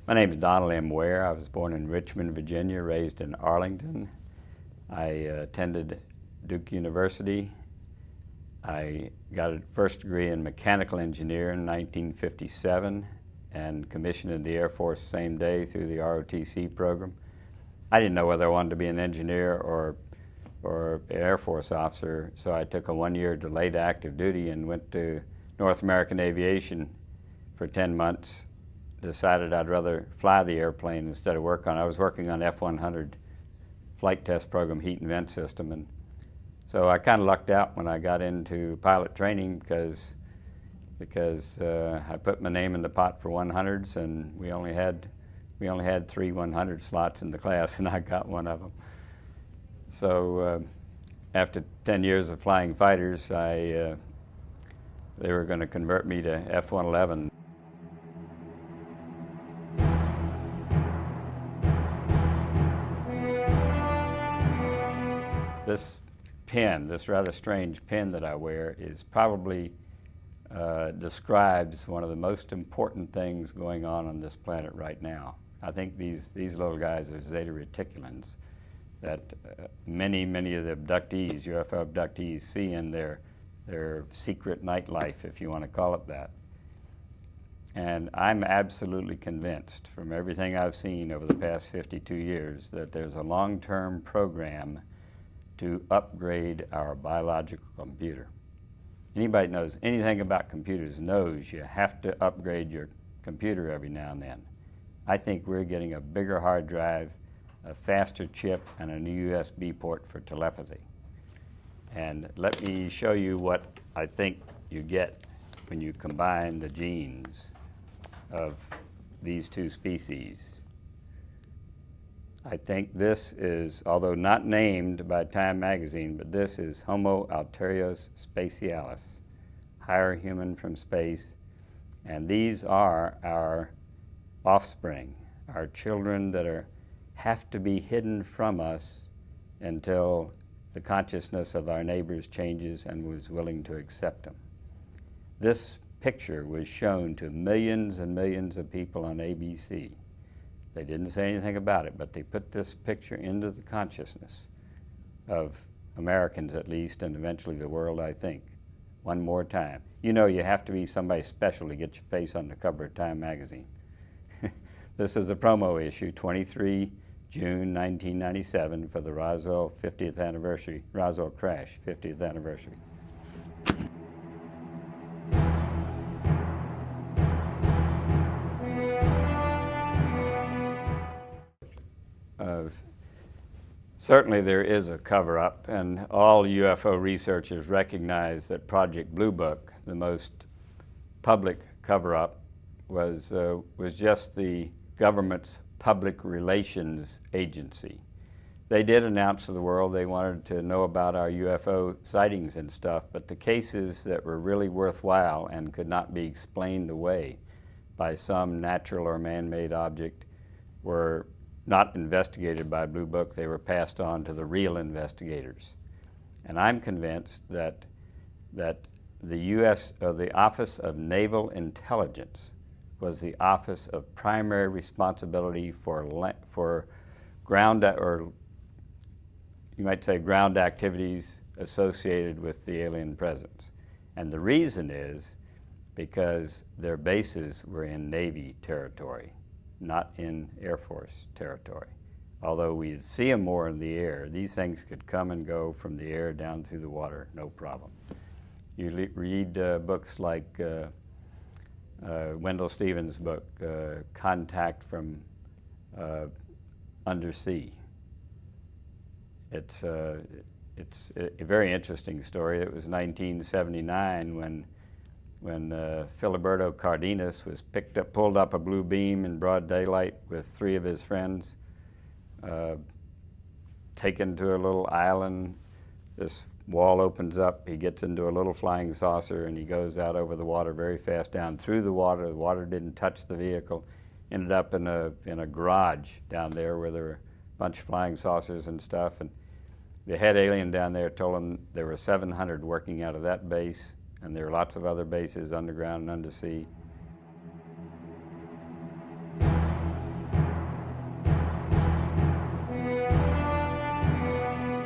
My name is Donald M. Ware. I was born in Richmond, Virginia, raised in Arlington. I attended Duke University. I got a first degree in mechanical engineer in 1957 and commissioned in the Air Force the same day through the ROTC program. I didn't know whether I wanted to be an engineer or an Air Force officer, so I took a one-year delayed active duty and went to North American Aviation for 10 months. Decided I'd rather fly the airplane instead of work on it. I was working on F-100 flight test program heat and vent system, and so I kind of lucked out when I got into pilot training because I put my name in the pot for 100s, and we only had 3 100 slots in the class, and I got one of them. So after 10 years of flying fighters, they were going to convert me to F-111. This pin, this rather strange pin that I wear, is probably describes one of the most important things going on this planet right now. I think these little guys are Zeta Reticulans that many of the abductees, UFO abductees, see in their secret nightlife, if you want to call it that. And I'm absolutely convinced from everything I've seen over the past 52 years that there's a long-term program to upgrade our biological computer. Anybody knows anything about computers knows you have to upgrade your computer every now and then. I think we're getting a bigger hard drive, a faster chip, and a new USB port for telepathy. And let me show you what I think you get when you combine the genes of these two species. I think this is, although not named by Time magazine, but this is Homo Alterius Spacialis, higher human from space. And these are our offspring, our children that have to be hidden from us until the consciousness of our neighbors changes and was willing to accept them. This picture was shown to millions and millions of people on ABC. They didn't say anything about it, but they put this picture into the consciousness of Americans at least, and eventually the world, I think, one more time. You know you have to be somebody special to get your face on the cover of Time magazine. This is a promo issue, 23 June 1997 for the Roswell 50th anniversary, Roswell crash 50th anniversary. Certainly there is a cover-up, and all UFO researchers recognize that Project Blue Book, the most public cover-up, was just the government's public relations agency. They did announce to the world they wanted to know about our UFO sightings and stuff, but the cases that were really worthwhile and could not be explained away by some natural or man-made object were not investigated by Blue Book. They were passed on to the real investigators. And I'm convinced that the Office of Naval Intelligence was the office of primary responsibility for ground, or you might say ground activities associated with the alien presence. And the reason is because their bases were in Navy territory, not in Air Force territory. Although we see them more in the air, these things could come and go from the air down through the water, no problem. You read books like Wendell Stevens' book, Contact from Undersea. It's a very interesting story. It was 1979 when Filiberto Cardenas was pulled up a blue beam in broad daylight with 3 of his friends, taken to a little island. This wall opens up, he gets into a little flying saucer, and he goes out over the water very fast down through the water. The water didn't touch the vehicle. Ended up in a garage down there where there were a bunch of flying saucers and stuff. And the head alien down there told him there were 700 working out of that base, and there are lots of other bases underground and undersea.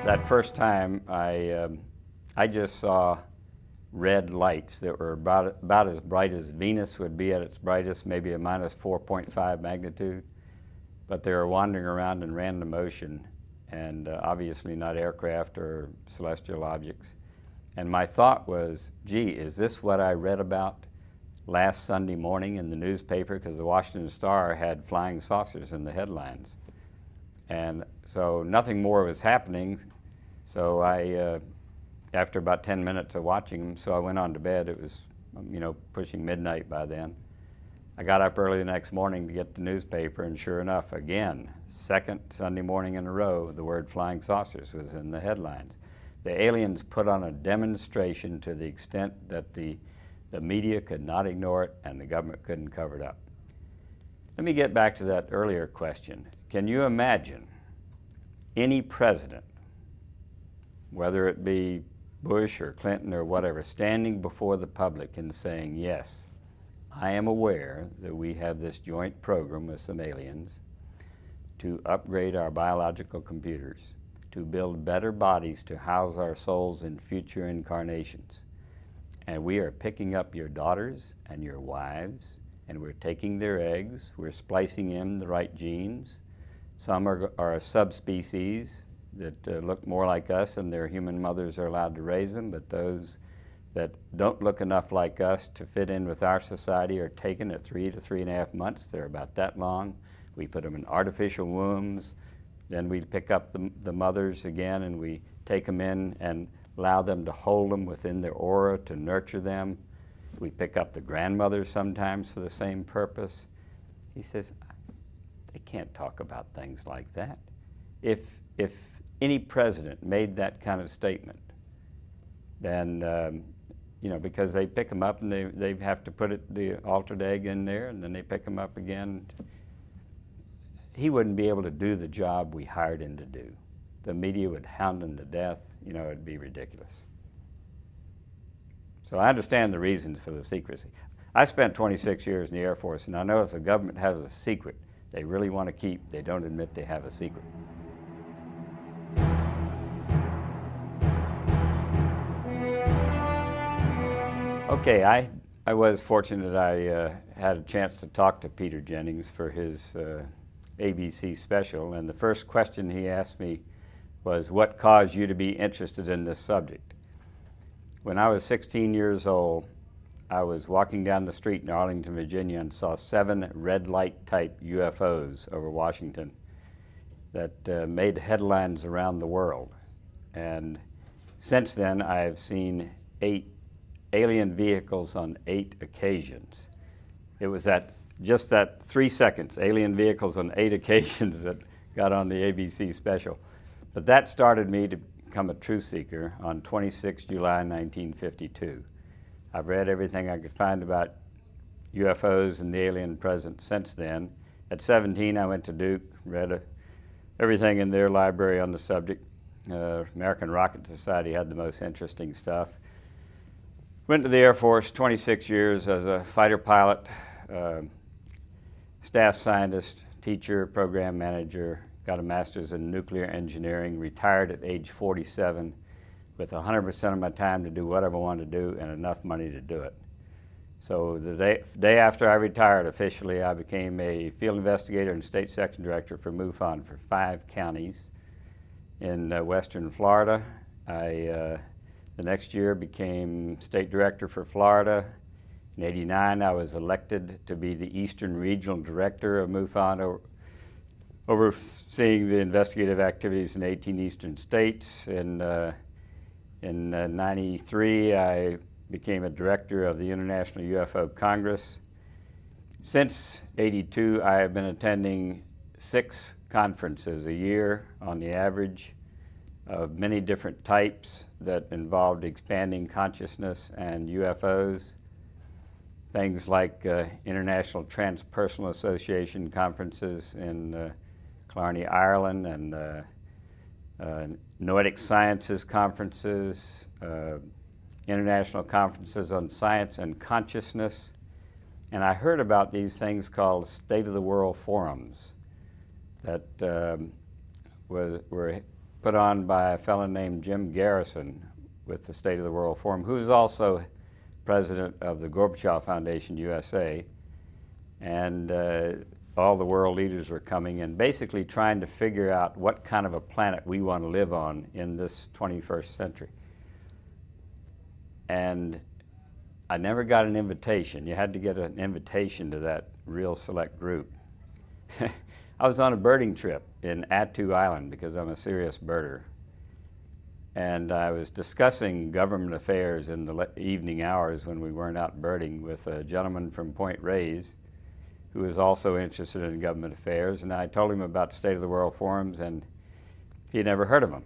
That first time, I just saw red lights that were about as bright as Venus would be at its brightest, maybe a minus 4.5 magnitude. But they were wandering around in random motion, and obviously not aircraft or celestial objects. And my thought was, gee, is this what I read about last Sunday morning in the newspaper? Because the Washington Star had flying saucers in the headlines. And so nothing more was happening. So I, after about 10 minutes of watching them, so I went on to bed. It was, pushing midnight by then. I got up early the next morning to get the newspaper, and sure enough, again, second Sunday morning in a row, the word flying saucers was in the headlines. The aliens put on a demonstration to the extent that the media could not ignore it and the government couldn't cover it up. Let me get back to that earlier question. Can you imagine any president, whether it be Bush or Clinton or whatever, standing before the public and saying, yes, I am aware that we have this joint program with some aliens to upgrade our biological computers, to build better bodies to house our souls in future incarnations. And we are picking up your daughters and your wives, and we're taking their eggs, we're splicing in the right genes. Some are a subspecies that look more like us, and their human mothers are allowed to raise them, but those that don't look enough like us to fit in with our society are taken at 3 to 3.5 months. They're about that long. We put them in artificial wombs. Then we pick up the mothers again, and we take them in and allow them to hold them within their aura to nurture them. We pick up the grandmothers sometimes for the same purpose. He says, they can't talk about things like that. If any president made that kind of statement, then, because they pick them up and they have to put the altered egg in there, and then they pick them up again. He wouldn't be able to do the job we hired him to do. The media would hound him to death. It'd be ridiculous. So I understand the reasons for the secrecy. I spent 26 years in the Air Force, and I know if the government has a secret they really want to keep, they don't admit they have a secret. Okay, I was fortunate I had a chance to talk to Peter Jennings for his ABC special, and the first question he asked me was, what caused you to be interested in this subject? When I was 16 years old, I was walking down the street in Arlington, Virginia, and saw 7 red light type UFOs over Washington that made headlines around the world. And since then, I've seen 8 alien vehicles on 8 occasions. It was just that 3 seconds, alien vehicles on 8 occasions, that got on the ABC special. But that started me to become a truth seeker on 26 July 1952. I've read everything I could find about UFOs and the alien presence since then. At 17, I went to Duke, read everything in their library on the subject. American Rocket Society had the most interesting stuff. Went to the Air Force 26 years as a fighter pilot, staff scientist, teacher, program manager, got a master's in nuclear engineering, retired at age 47 with 100% of my time to do whatever I wanted to do and enough money to do it. So the day after I retired officially, I became a field investigator and state section director for MUFON for 5 counties in western Florida. The next year became state director for Florida. In '89, I was elected to be the Eastern Regional Director of MUFON, overseeing the investigative activities in 18 eastern states. In '93, I became a director of the International UFO Congress. Since '82, I have been attending 6 conferences a year on the average, of many different types that involved expanding consciousness and UFOs. Things like International Transpersonal Association conferences in Killarney, Ireland, and Noetic Sciences conferences, international conferences on science and consciousness. And I heard about these things called State of the World forums that were put on by a fellow named Jim Garrison with the State of the World Forum, who's also president of the Gorbachev Foundation USA. And all the world leaders were coming and basically trying to figure out what kind of a planet we want to live on in this 21st century. And I never got an invitation. You had to get an invitation to that real select group. I was on a birding trip in Attu Island because I'm a serious birder. And I was discussing government affairs in the evening hours when we weren't out birding with a gentleman from Point Reyes who was also interested in government affairs. And I told him about State of the World Forums, and he'd never heard of them.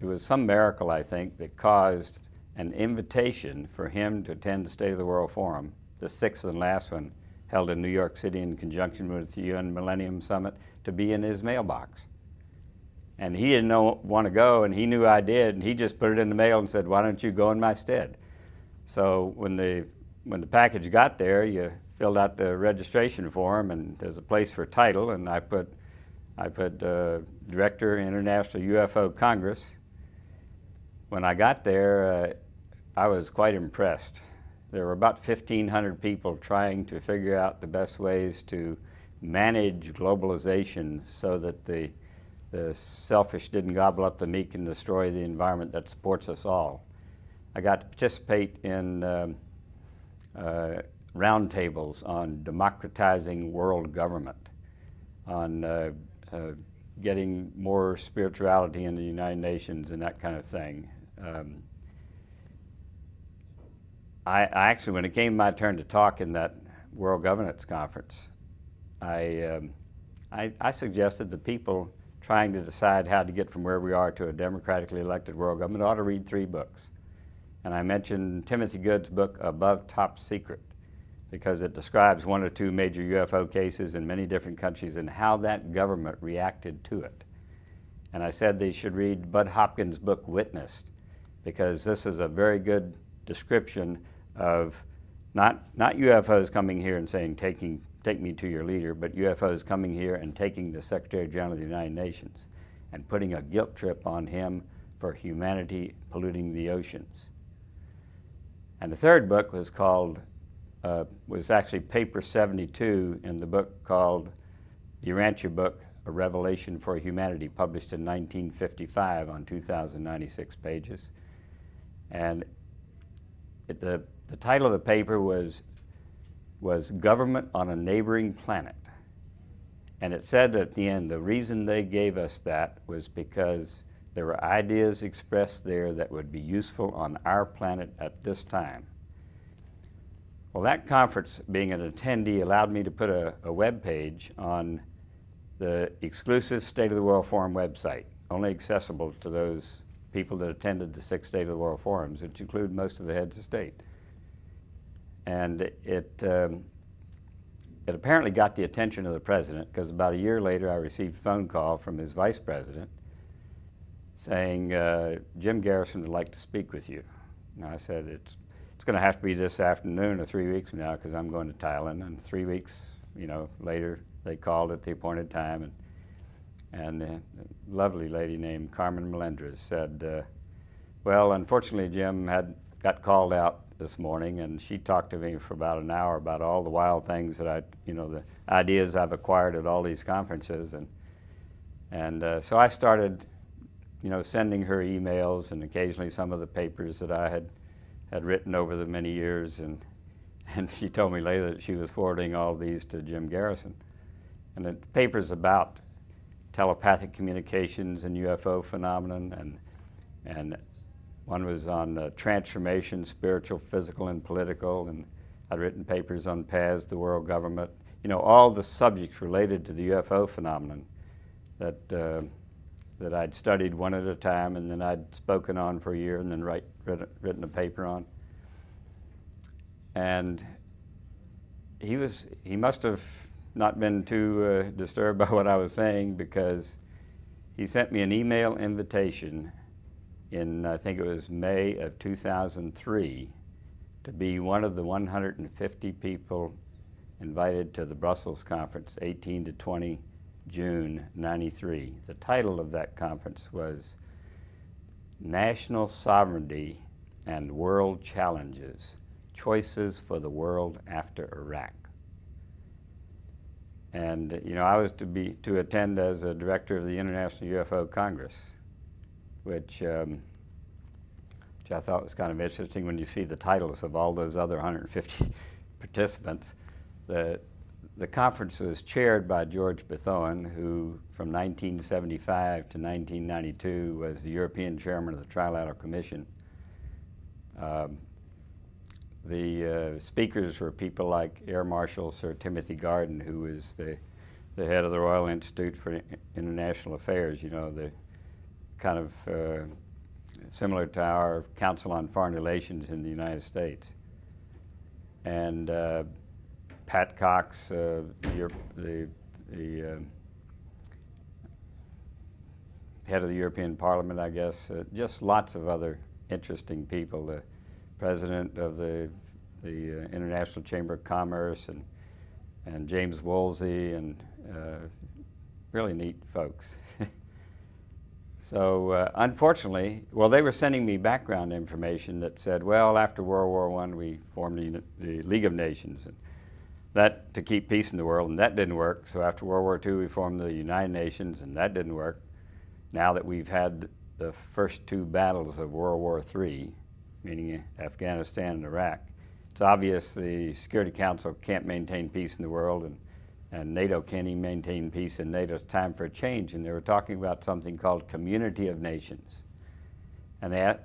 It was some miracle, I think, that caused an invitation for him to attend the State of the World Forum, the sixth and last one, held in New York City in conjunction with the UN Millennium Summit, to be in his mailbox. And he didn't want to go, and he knew I did, and he just put it in the mail and said, "Why don't you go in my stead?" So when the package got there, you filled out the registration form, and there's a place for title, and I put Director, International UFO Congress. When I got there, I was quite impressed. There were about 1,500 people trying to figure out the best ways to manage globalization so that the selfish didn't gobble up the meek and destroy the environment that supports us all. I got to participate in roundtables on democratizing world government, on getting more spirituality in the United Nations and that kind of thing. I actually, when it came my turn to talk in that World Governance Conference, I suggested the people trying to decide how to get from where we are to a democratically elected world government ought to read 3 books. And I mentioned Timothy Good's book, Above Top Secret, because it describes 1 or 2 major UFO cases in many different countries and how that government reacted to it. And I said they should read Bud Hopkins' book, Witnessed, because this is a very good description of not UFOs coming here and saying, take me to your leader, but UFOs coming here and taking the Secretary General of the United Nations and putting a guilt trip on him for humanity polluting the oceans. And the 3rd book was called, was actually paper 72 in the book called the Urantia book, A Revelation for Humanity, published in 1955 on 2,096 pages. And the title of the paper was Government on a Neighboring Planet. And it said at the end, the reason they gave us that was because there were ideas expressed there that would be useful on our planet at this time. Well, that conference, being an attendee, allowed me to put a web page on the exclusive State of the World Forum website, only accessible to those people that attended the 6 State of the World Forums, which include most of the heads of state. And it apparently got the attention of the president, because about a year later I received a phone call from his vice president saying, Jim Garrison would like to speak with you. And I said, it's going to have to be this afternoon or 3 weeks from now, because I'm going to Thailand. And 3 weeks, later they called at the appointed time, and a lovely lady named Carmen Melendres said, well, unfortunately, Jim got called out this morning, and she talked to me for about an hour about all the wild things that the ideas I've acquired at all these conferences, and so I started, sending her emails and occasionally some of the papers that I had written over the many years, and she told me later that she was forwarding all these to Jim Garrison. And the paper's about telepathic communications and UFO phenomenon, and one was on transformation, spiritual, physical, and political, and I'd written papers on paths to world government. All the subjects related to the UFO phenomenon that I'd studied one at a time, and then I'd spoken on for a year, and then written a paper on. And he must have not been too disturbed by what I was saying, because he sent me an email invitation in, I think it was May of 2003, to be one of the 150 people invited to the Brussels conference, 18 to 20 June '93. The title of that conference was National Sovereignty and World Challenges, Choices for the World After Iraq. And I was to attend as a director of the International UFO Congress, which I thought was kind of interesting when you see the titles of all those other 150 participants. The conference was chaired by George Bethune, who from 1975 to 1992 was the European chairman of the Trilateral Commission. The speakers were people like Air Marshal Sir Timothy Garden, who was the head of the Royal Institute for International Affairs, the kind of similar to our Council on Foreign Relations in the United States. And Pat Cox, the head of the European Parliament, I guess, just lots of other interesting people. The president of the International Chamber of Commerce, and James Woolsey, and really neat folks. So unfortunately, they were sending me background information that said, well, after World War I, we formed the League of Nations, and that to keep peace in the world, and that didn't work. So after World War II, we formed the United Nations, and that didn't work. Now that we've had the first two battles of World War III, meaning Afghanistan and Iraq, it's obvious the Security Council can't maintain peace in the world, and NATO can't even maintain peace in NATO. It's time for a change. And they were talking about something called Community of Nations. And I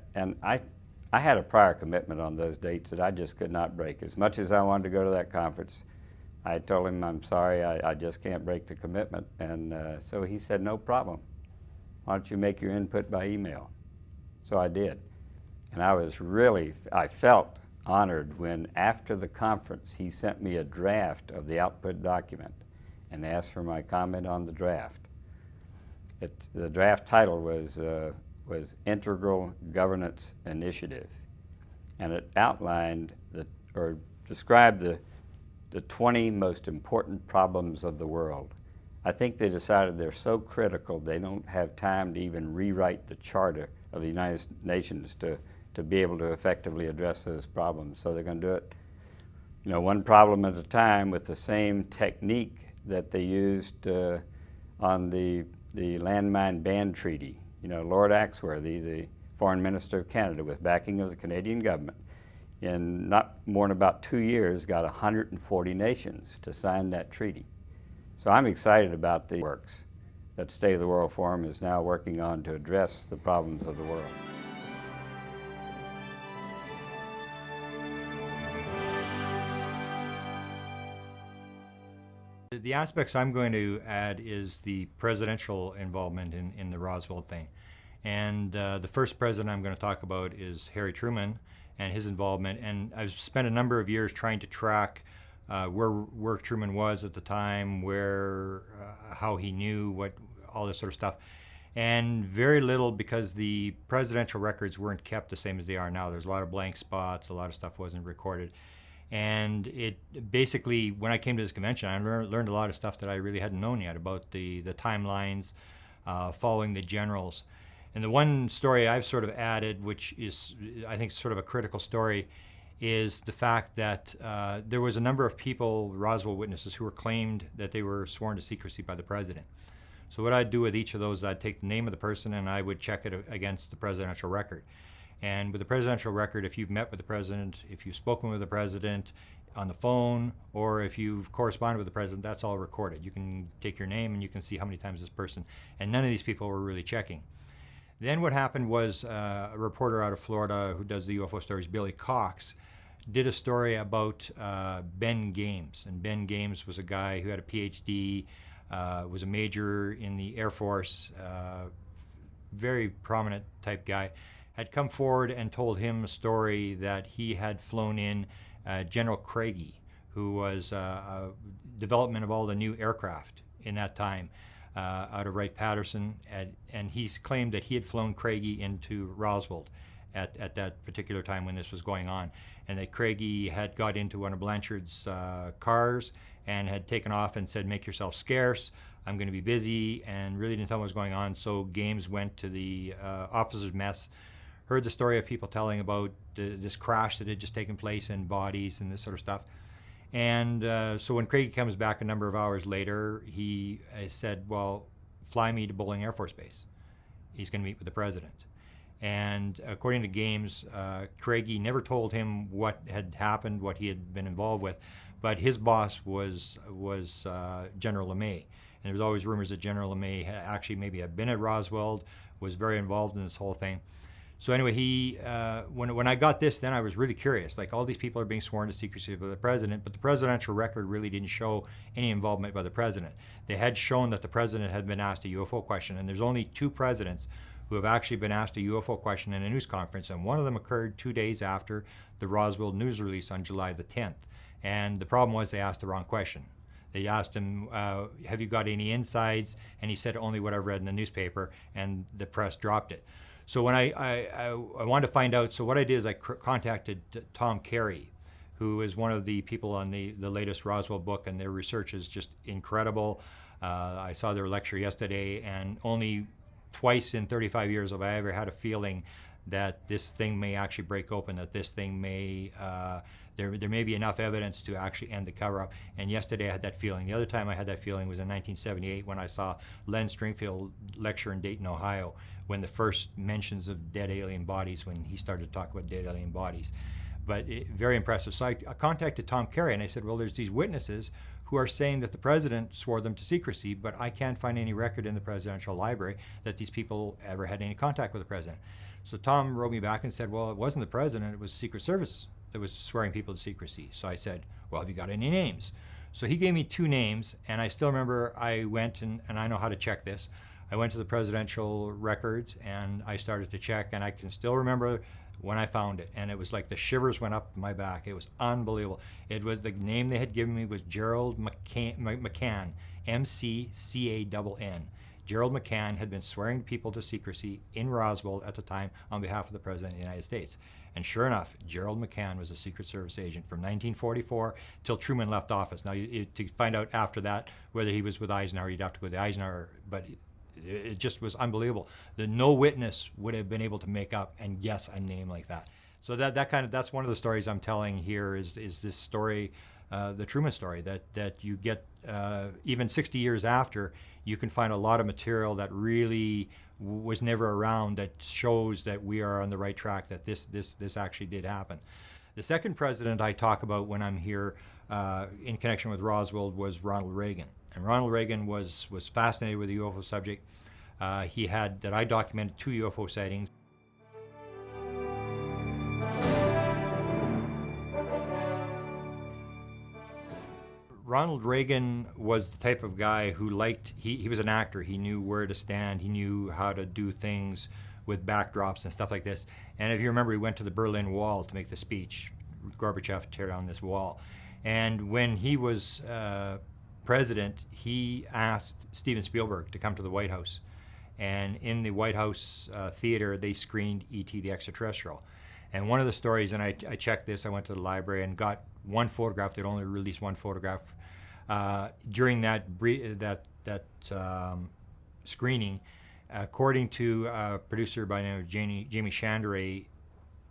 had a prior commitment on those dates that I just could not break. As much as I wanted to go to that conference, I told him, I'm sorry, I just can't break the commitment. And so he said, no problem. Why don't you make your input by email? So I did. And I felt honored when after the conference he sent me a draft of the output document and asked for my comment on the draft. The draft title was Integral Governance Initiative, and it outlined or described the 20 most important problems of the world. I think they decided they're so critical they don't have time to even rewrite the charter of the United Nations to be able to effectively address those problems. So they're going to do it, one problem at a time with the same technique that they used on the landmine ban treaty. Lord Axworthy, the foreign minister of Canada, with backing of the Canadian government, in not more than about 2 years, got 140 nations to sign that treaty. So I'm excited about the works that State of the World Forum is now working on to address the problems of the world. The aspects I'm going to add is the presidential involvement in the Roswell thing. And the first president I'm going to talk about is Harry Truman and his involvement. And I've spent a number of years trying to track where Truman was at the time, how he knew, all this sort of stuff. And very little, because the presidential records weren't kept the same as they are now. There's a lot of blank spots, a lot of stuff wasn't recorded. And it basically, when I came to this convention, I learned a lot of stuff that I really hadn't known yet about the timelines following the generals. And the one story I've sort of added, which is, I think, sort of a critical story, is the fact that there was a number of people, Roswell witnesses, who were claimed that they were sworn to secrecy by the president. So what I'd do with each of those, I'd take the name of the person and I would check it against the presidential record. And with the presidential record, if you've met with the president, if you've spoken with the president on the phone, or if you've corresponded with the president, that's all recorded. You can take your name and you can see how many times this person, and none of these people were really checking. Then what happened was a reporter out of Florida who does the UFO stories, Billy Cox, did a story about Ben Games. And Ben Games was a guy who had a PhD, was a major in the Air Force, very prominent type guy, had come forward and told him a story that he had flown in General Craigie, who was development of all the new aircraft in that time out of Wright-Patterson, and he's claimed that he had flown Craigie into Roswell at that particular time when this was going on, and that Craigie had got into one of Blanchard's cars and had taken off and said, "Make yourself scarce. I'm going to be busy, and really didn't tell him what was going on. So Games went to the officers' mess, heard the story of people telling about this crash that had just taken place and bodies and this sort of stuff. And so when Craig comes back a number of hours later, he said, well, fly me to Bowling Air Force Base. He's going to meet with the president. And according to Games, Craigie never told him what had happened, what he had been involved with, but his boss was General LeMay. And there was always rumors that General LeMay actually maybe had been at Roswell, was very involved in this whole thing. So anyway, when I got this, then I was really curious. Like, all these people are being sworn to secrecy by the president, but the presidential record really didn't show any involvement by the president. They had shown that the president had been asked a UFO question, and there's only 2 presidents who have actually been asked a UFO question in a news conference, and one of them occurred 2 days after the Roswell news release on July the 10th. And the problem was they asked the wrong question. They asked him, have you got any insides? And he said, only what I've read in the newspaper, and the press dropped it. So when I wanted to find out, so what I did is I contacted Tom Carey, who is one of the people on the latest Roswell book, and their research is just incredible. I saw their lecture yesterday, and only twice in 35 years have I ever had a feeling that this thing may actually break open, that this thing may, there may be enough evidence to actually end the cover-up. And yesterday I had that feeling. The other time I had that feeling was in 1978 when I saw Len Stringfield lecture in Dayton, Ohio, when the first mentions of dead alien bodies, when he started to talk about dead alien bodies. But very impressive. So I contacted Tom Carey, and I said, well, there's these witnesses who are saying that the president swore them to secrecy, but I can't find any record in the presidential library that these people ever had any contact with the president. So Tom wrote me back and said, well, it wasn't the president, it was Secret Service that was swearing people to secrecy. So I said, well, have you got any names? So he gave me 2 names, and I still remember I went, and I know how to check this. I went to the presidential records, and I started to check, and I can still remember when I found it, and it was like the shivers went up my back. It was unbelievable. It was, the name they had given me was Gerald McCann, M-C-C-A-N-N. Gerald McCann had been swearing people to secrecy in Roswell at the time on behalf of the President of the United States. And sure enough, Gerald McCann was a Secret Service agent from 1944 till Truman left office. Now, to find out after that whether he was with Eisenhower, you'd have to go to Eisenhower, but it just was unbelievable. No witness would have been able to make up and guess a name like that. So that's one of the stories I'm telling here is this story, the Truman story, that you get even 60 years after, you can find a lot of material that really was never around that shows that we are on the right track, that this actually did happen. The second president I talk about when I'm here in connection with Roswell was Ronald Reagan. And Ronald Reagan was fascinated with the UFO subject. He had, that I documented, 2 UFO sightings. Ronald Reagan was the type of guy who liked, he was an actor. He knew where to stand. He knew how to do things with backdrops and stuff like this. And if you remember, he went to the Berlin Wall to make the speech. Gorbachev tear down this wall. And when he was president, he asked Steven Spielberg to come to the White House. And in the White House theater, they screened E.T. the Extraterrestrial. And one of the stories, and I checked this, I went to the library and got one photograph. They'd only released one photograph. During that screening, according to a producer by the name of Jamie Chandray,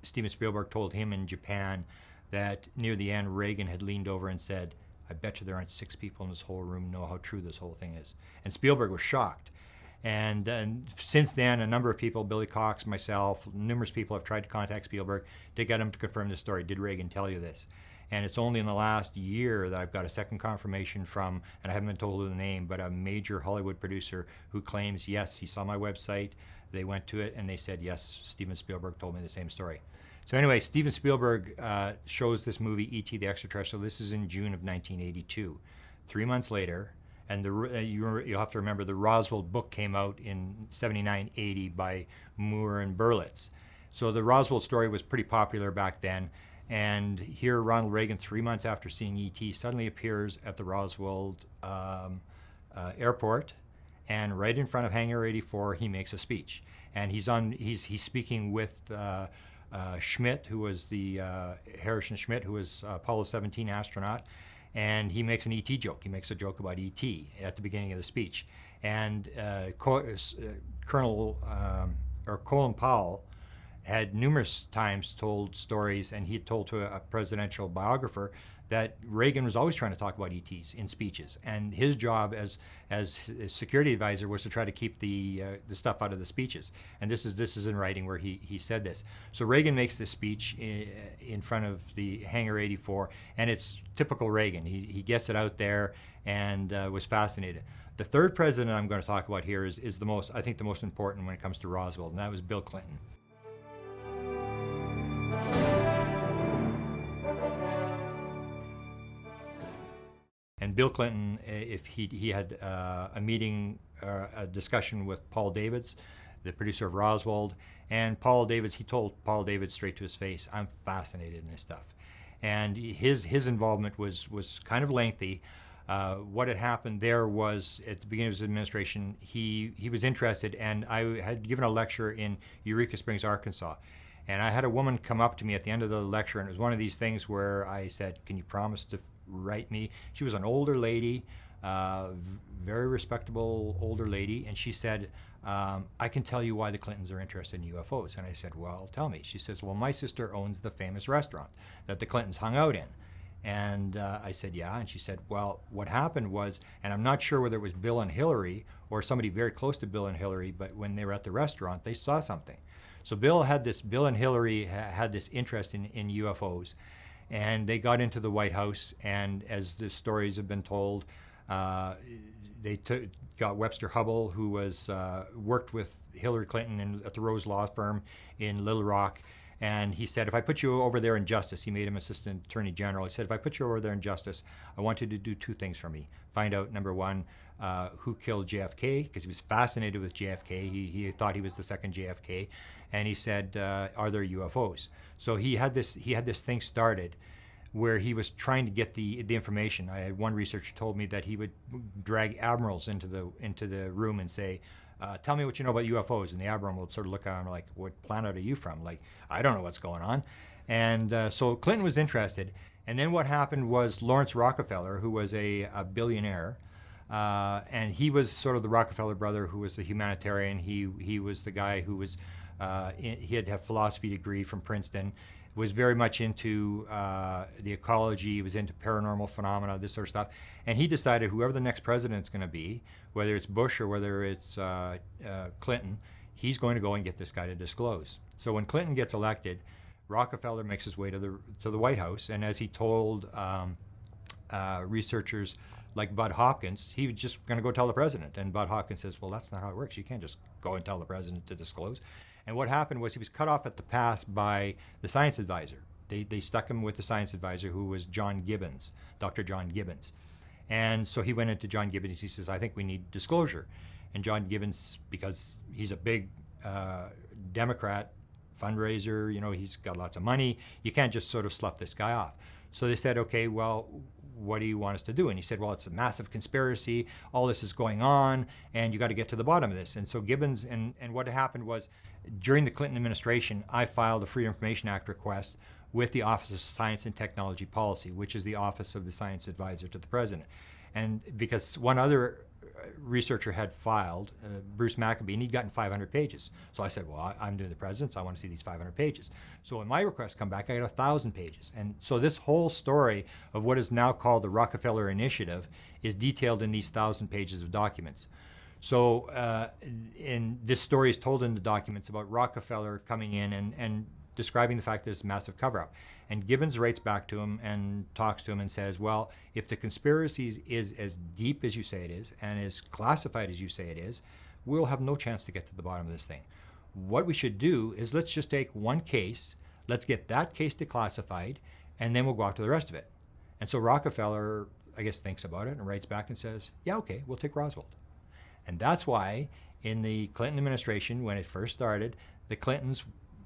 Steven Spielberg told him in Japan that near the end, Reagan had leaned over and said, I bet you there aren't 6 people in this whole room know how true this whole thing is. And Spielberg was shocked. And since then, a number of people, Billy Cox, myself, numerous people have tried to contact Spielberg to get him to confirm this story. Did Reagan tell you this? And it's only in the last year that I've got a second confirmation from, and I haven't been told the name, but a major Hollywood producer who claims, yes, he saw my website, they went to it, and they said, yes, Steven Spielberg told me the same story. So anyway, Steven Spielberg shows this movie, E.T. the Extraterrestrial. This is in June of 1982. 3 months later, and you'll have to remember the Roswell book came out in 79-80 by Moore and Berlitz. So the Roswell story was pretty popular back then. And here Ronald Reagan, 3 months after seeing E.T., suddenly appears at the Roswell airport, and right in front of Hangar 84, he makes a speech. And he's speaking with Schmidt, who was the Harrison Schmidt, who was Apollo 17 astronaut, and he makes an ET joke. He makes a joke about ET at the beginning of the speech. And Colonel or Colin Powell had numerous times told stories, and he had told to a presidential biographer that Reagan was always trying to talk about ETs in speeches, and his job as his security advisor was to try to keep the stuff out of the speeches. And this is in writing where he said this. So Reagan makes this speech in front of the Hangar 84, and it's typical Reagan. He gets it out there and was fascinated. The third president I'm going to talk about here is the most, I think, the most important when it comes to Roswell, and that was Bill Clinton. And Bill Clinton, if he had a meeting, a discussion with Paul Davids, the producer of Roswell, and Paul Davids, he told Paul Davids straight to his face, "I'm fascinated in this stuff." And his involvement was kind of lengthy. What had happened there was, at the beginning of his administration, he was interested, and I had given a lecture in Eureka Springs, Arkansas. And I had a woman come up to me at the end of the lecture, and it was one of these things where I said, "Can you promise to write me?" She was an older lady, very respectable older lady, and she said, "I can tell you why the Clintons are interested in UFOs." And I said, "Well, tell me." She says, "Well, my sister owns the famous restaurant that the Clintons hung out in." And I said, "Yeah." And she said, "Well, what happened was," and I'm not sure whether it was Bill and Hillary or somebody very close to Bill and Hillary, but when they were at the restaurant, they saw something. So Bill and Hillary had this interest in UFOs. And they got into the White House, and as the stories have been told, they got Webster Hubbell, who was worked with Hillary Clinton at the Rose Law Firm in Little Rock, and he said, "If I put you over there in justice," he made him Assistant Attorney General, he said, "If I put you over there in justice, I want you to do two things for me. Find out, number one, who killed JFK," because he was fascinated with JFK. He thought he was the second JFK. And he said, "Are there UFOs?" So he had this thing started where he was trying to get the information. I had one researcher told me that he would drag admirals into the room and say, "Tell me what you know about UFOs." And the admiral would sort of look at him like, "What planet are you from?" Like, "I don't know what's going on." And so Clinton was interested. And then what happened was Lawrence Rockefeller, who was a billionaire, and he was sort of the Rockefeller brother who was the humanitarian. He was the guy who was, he had a philosophy degree from Princeton, was very much into the ecology, he was into paranormal phenomena, this sort of stuff. And he decided whoever the next president's going to be, whether it's Bush or whether it's Clinton, he's going to go and get this guy to disclose. So when Clinton gets elected, Rockefeller makes his way to the White House, and as he told researchers like Bud Hopkins, he was just going to go tell the president. And Bud Hopkins says, "Well, that's not how it works. You can't just go and tell the president to disclose." And what happened was he was cut off at the pass by the science advisor. They stuck him with the science advisor, who was John Gibbons, Dr. John Gibbons. And so he went into John Gibbons. He says, "I think we need disclosure." And John Gibbons, because he's a big Democrat fundraiser, he's got lots of money, you can't just sort of slough this guy off. So they said, "Okay, well, what do you want us to do?" And he said, "Well, it's a massive conspiracy. All this is going on, and you got to get to the bottom of this." And so Gibbons, and what happened was, during the Clinton administration, I filed a Freedom of Information Act request with the Office of Science and Technology Policy, which is the office of the science advisor to the president. And because one other researcher had filed, Bruce Maccabee, and he'd gotten 500 pages. So I said, "Well, I'm doing the president, so I want to see these 500 pages. So when my request come back, I got 1,000 pages. And so this whole story of what is now called the Rockefeller Initiative is detailed in these 1,000 pages of documents. So in this story is told in the documents about Rockefeller coming in and describing the fact that it's a massive cover-up. And Gibbons writes back to him and talks to him and says, "Well, if the conspiracy is as deep as you say it is and as classified as you say it is, we'll have no chance to get to the bottom of this thing. What we should do is let's just take one case, let's get that case declassified, and then we'll go after the rest of it." And so Rockefeller, I guess, thinks about it and writes back and says, "Yeah, okay, we'll take Roswell." And that's why in the Clinton administration, when it first started, the Clintons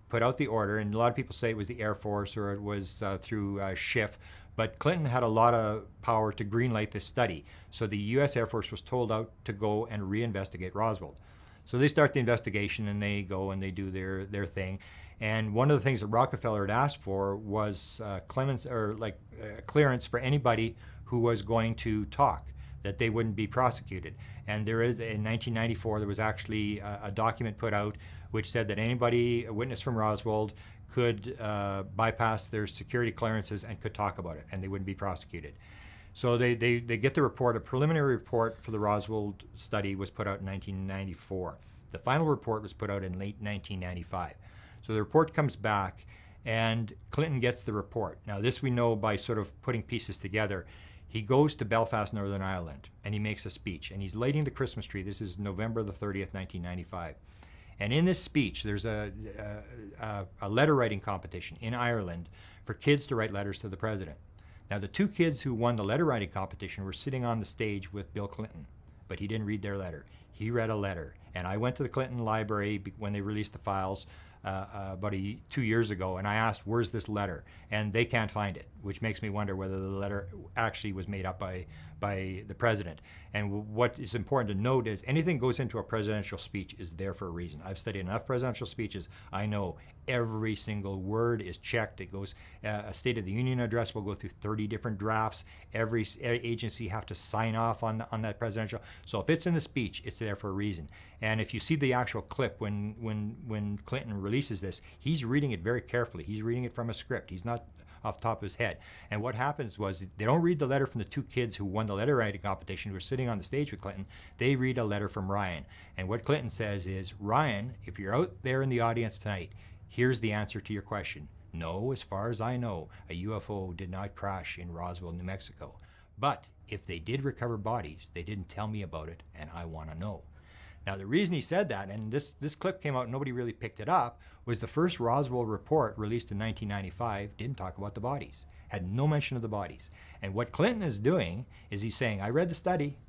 put out the order, and a lot of people say it was the Air Force or it was through Schiff, but Clinton had a lot of power to greenlight this study. So the U.S. Air Force was told out to go and reinvestigate Roswell. So they start the investigation, and they go and they do their thing. And one of the things that Rockefeller had asked for was clearance for anybody who was going to talk, that they wouldn't be prosecuted. And there is, in 1994, there was actually a document put out which said that anybody, a witness from Roswell, could bypass their security clearances and could talk about it, and they wouldn't be prosecuted. So they get the report. A preliminary report for the Roswell study was put out in 1994. The final report was put out in late 1995. So the report comes back, and Clinton gets the report. Now, this we know by sort of putting pieces together. He goes to Belfast, Northern Ireland, and he makes a speech, and he's lighting the Christmas tree. This is November the 30th, 1995. And in this speech, there's a letter writing competition in Ireland for kids to write letters to the president. Now, the two kids who won the letter writing competition were sitting on the stage with Bill Clinton, but he didn't read their letter. He read a letter. And I went to the Clinton library when they released the files about 2 years ago, and I asked, where's this letter? And they can't find it, which makes me wonder whether the letter actually was made up by the president. And what is important to note is anything goes into a presidential speech is there for a reason. I've studied enough presidential speeches. I know every single word is checked. It goes, a State of the Union address will go through 30 different drafts. Every agency have to sign off on that presidential. So if it's in the speech, it's there for a reason. And if you see the actual clip when Clinton releases this, he's reading it very carefully. He's reading it from a script. He's not off the top of his head. And what happens was they don't read the letter from the two kids who won the letter writing competition who were sitting on the stage with Clinton. They read a letter from Ryan. And what Clinton says is, Ryan, if you're out there in the audience tonight, here's the answer to your question. No, as far as I know, a UFO did not crash in Roswell, New Mexico. But if they did recover bodies, they didn't tell me about it, and I want to know. Now, the reason he said that, and this clip came out, nobody really picked it up, was the first Roswell report released in 1995 didn't talk about the bodies, had no mention of the bodies. And what Clinton is doing is he's saying, I read the study,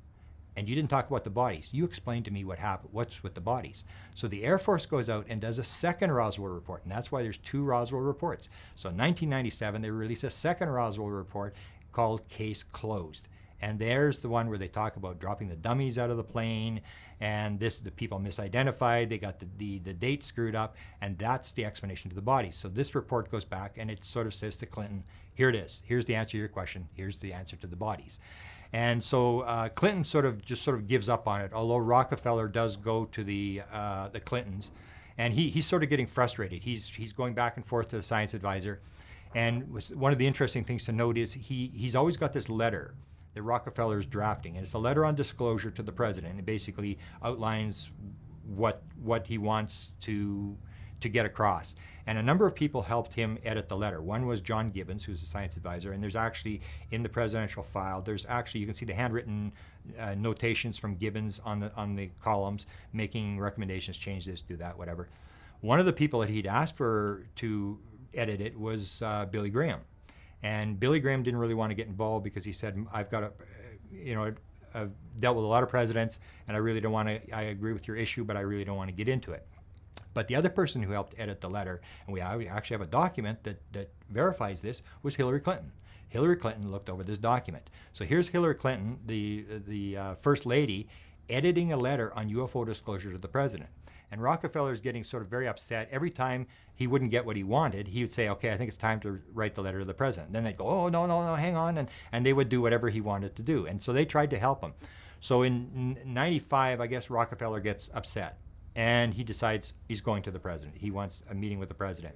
and you didn't talk about the bodies. You explained to me what happened, what's with the bodies. So the Air Force goes out and does a second Roswell report, and that's why there's two Roswell reports. So in 1997, they release a second Roswell report called Case Closed. And there's the one where they talk about dropping the dummies out of the plane, and the people misidentified, they got the date screwed up, and that's the explanation to the bodies. So this report goes back, and it sort of says to Clinton, here it is. Here's the answer to your question. Here's the answer to the bodies. And so Clinton sort of gives up on it, although Rockefeller does go to the Clintons, and he's sort of getting frustrated. He's going back and forth to the science advisor, and one of the interesting things to note is he's always got this letter that Rockefeller's drafting, and it's a letter on disclosure to the president. It basically outlines what he wants to get across. And a number of people helped him edit the letter. One was John Gibbons, who's a science advisor, and there's actually, in the presidential file, there's actually, you can see the handwritten notations from Gibbons on the columns, making recommendations, change this, do that, whatever. One of the people that he'd asked for to edit it was Billy Graham. And Billy Graham didn't really want to get involved because he said, I've got I've dealt with a lot of presidents, and I really don't want to, I agree with your issue, but I really don't want to get into it. But the other person who helped edit the letter, and we actually have a document that verifies this, was Hillary Clinton. Hillary Clinton looked over this document. So here's Hillary Clinton, the First Lady, editing a letter on UFO disclosure to the president. And Rockefeller's getting sort of very upset. Every time he wouldn't get what he wanted, he would say, okay, I think it's time to write the letter to the president. Then they'd go, oh, no, hang on. And they would do whatever he wanted to do. And so they tried to help him. So in 95, I guess Rockefeller gets upset. And he decides he's going to the president. He wants a meeting with the president.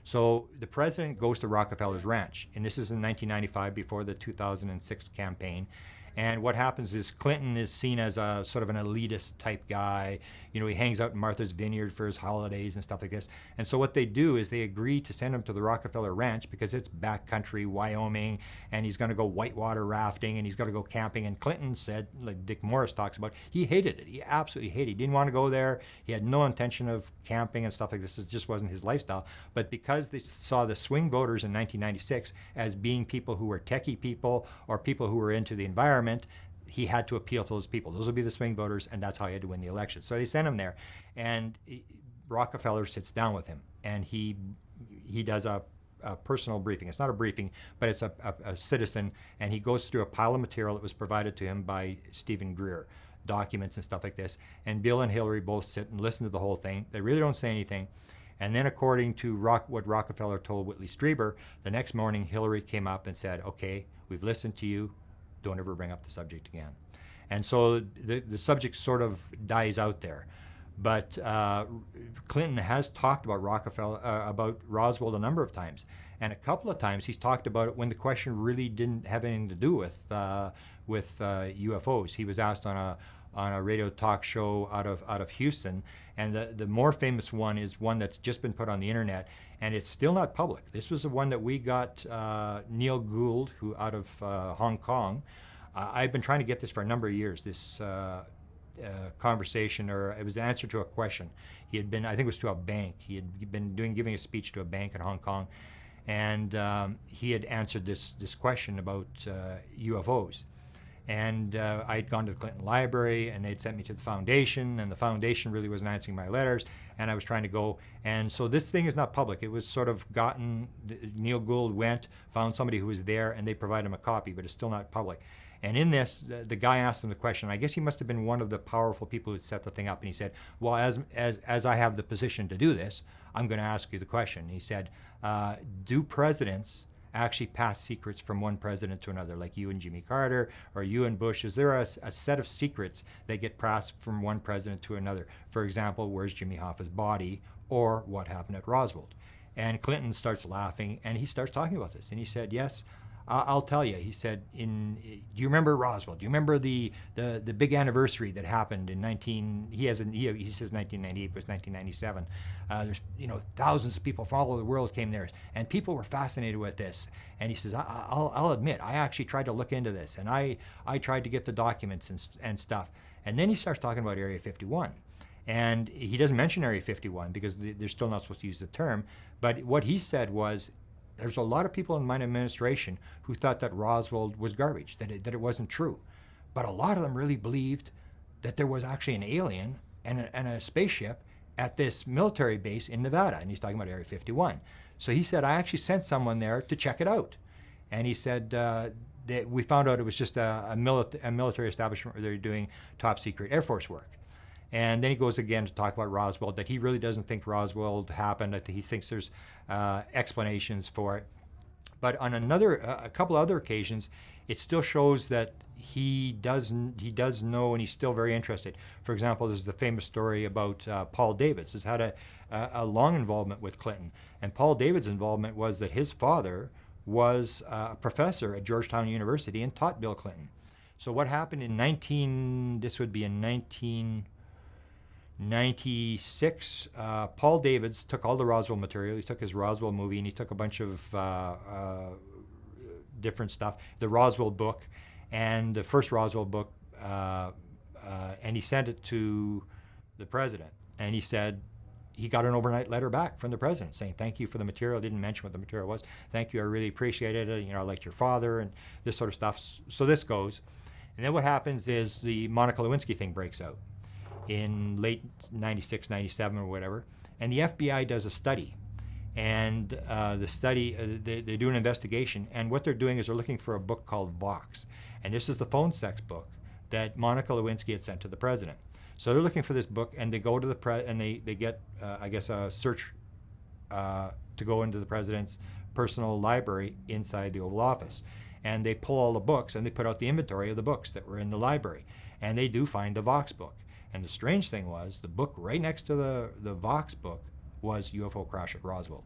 So the president goes to Rockefeller's ranch. And this is in 1995, before the 2006 campaign. And what happens is Clinton is seen as a sort of an elitist type guy. You know, he hangs out in Martha's Vineyard for his holidays and stuff like this. And so what they do is they agree to send him to the Rockefeller Ranch because it's backcountry, Wyoming, and he's going to go whitewater rafting and he's going to go camping. And Clinton said, like Dick Morris talks about, he hated it. He absolutely hated it. He didn't want to go there. He had no intention of camping and stuff like this. It just wasn't his lifestyle. But because they saw the swing voters in 1996 as being people who were techie people or people who were into the environment, he had to appeal to those people. Those would be the swing voters, and that's how he had to win the election. So they sent him there, and Rockefeller sits down with him, and he does a personal briefing. It's not a briefing, but it's a citizen, and he goes through a pile of material that was provided to him by Stephen Greer, documents and stuff like this. And Bill and Hillary both sit and listen to the whole thing. They really don't say anything. And then according to what Rockefeller told Whitley Strieber, the next morning Hillary came up and said, okay, we've listened to you. don't ever bring up the subject again. And so the subject sort of dies out there. But Clinton has talked about about Roswell a number of times, and a couple of times he's talked about it when the question really didn't have anything to do with UFOs. He was asked on a radio talk show out of Houston, and the more famous one is one that's just been put on the internet, and it's still not public. This was the one that we got Neil Gould, who out of Hong Kong. I've been trying to get this for a number of years. This conversation, or it was the answer to a question. He had been, I think it was to a bank. He had been giving a speech to a bank in Hong Kong, and he had answered this question about UFOs. And I had gone to the Clinton Library, and they'd sent me to the foundation, and the foundation really wasn't answering my letters, and I was trying to go. And so this thing is not public. It was sort of gotten, Neil Gould went, found somebody who was there, and they provided him a copy, but it's still not public. And in this, the guy asked him the question. I guess he must have been one of the powerful people who set the thing up. And he said, well, as I have the position to do this, I'm going to ask you the question. He said, do presidents actually pass secrets from one president to another, like you and Jimmy Carter or you and Bush? Is there a set of secrets that get passed from one president to another? For example, where's Jimmy Hoffa's body, or what happened at Roswell? And Clinton starts laughing, and he starts talking about this. And he said, yes, I'll tell you. He said, do you remember Roswell? Do you remember the big anniversary that happened in he says 1998, but it was 1997. There's thousands of people from all over the world came there, and people were fascinated with this. And he says, I'll admit, I actually tried to look into this, and I tried to get the documents and stuff. And then he starts talking about Area 51. And he doesn't mention Area 51 because they're still not supposed to use the term. But what he said was, there's a lot of people in my administration who thought that Roswell was garbage, that it wasn't true. But a lot of them really believed that there was actually an alien and a spaceship at this military base in Nevada. And he's talking about Area 51. So he said, I actually sent someone there to check it out. And he said, that we found out it was just a military establishment where they're doing top secret Air Force work. And then he goes again to talk about Roswell, that he really doesn't think Roswell happened. He thinks there's explanations for it. But on a couple other occasions, it still shows that he does know, and he's still very interested. For example, there's the famous story about Paul Davids. He's had a long involvement with Clinton. And Paul Davids' involvement was that his father was a professor at Georgetown University and taught Bill Clinton. So what happened in 1996, Paul Davids took all the Roswell material. He took his Roswell movie, and he took a bunch of different stuff, the Roswell book, and the first Roswell book, and he sent it to the president. And he said he got an overnight letter back from the president saying, thank you for the material. Didn't mention what the material was. Thank you, I really appreciated it. I liked your father, and this sort of stuff. So this goes. And then what happens is the Monica Lewinsky thing breaks out in late 96, 97 or whatever, and the FBI does a study. And the study, they do an investigation, and what they're doing is they're looking for a book called Vox. And this is the phone sex book that Monica Lewinsky had sent to the president. So they're looking for this book, and they go to and they get, I guess, a search to go into the president's personal library inside the Oval Office. And they pull all the books, and they put out the inventory of the books that were in the library. And they do find the Vox book. And the strange thing was, the book right next to the Vox book was UFO Crash at Roswell.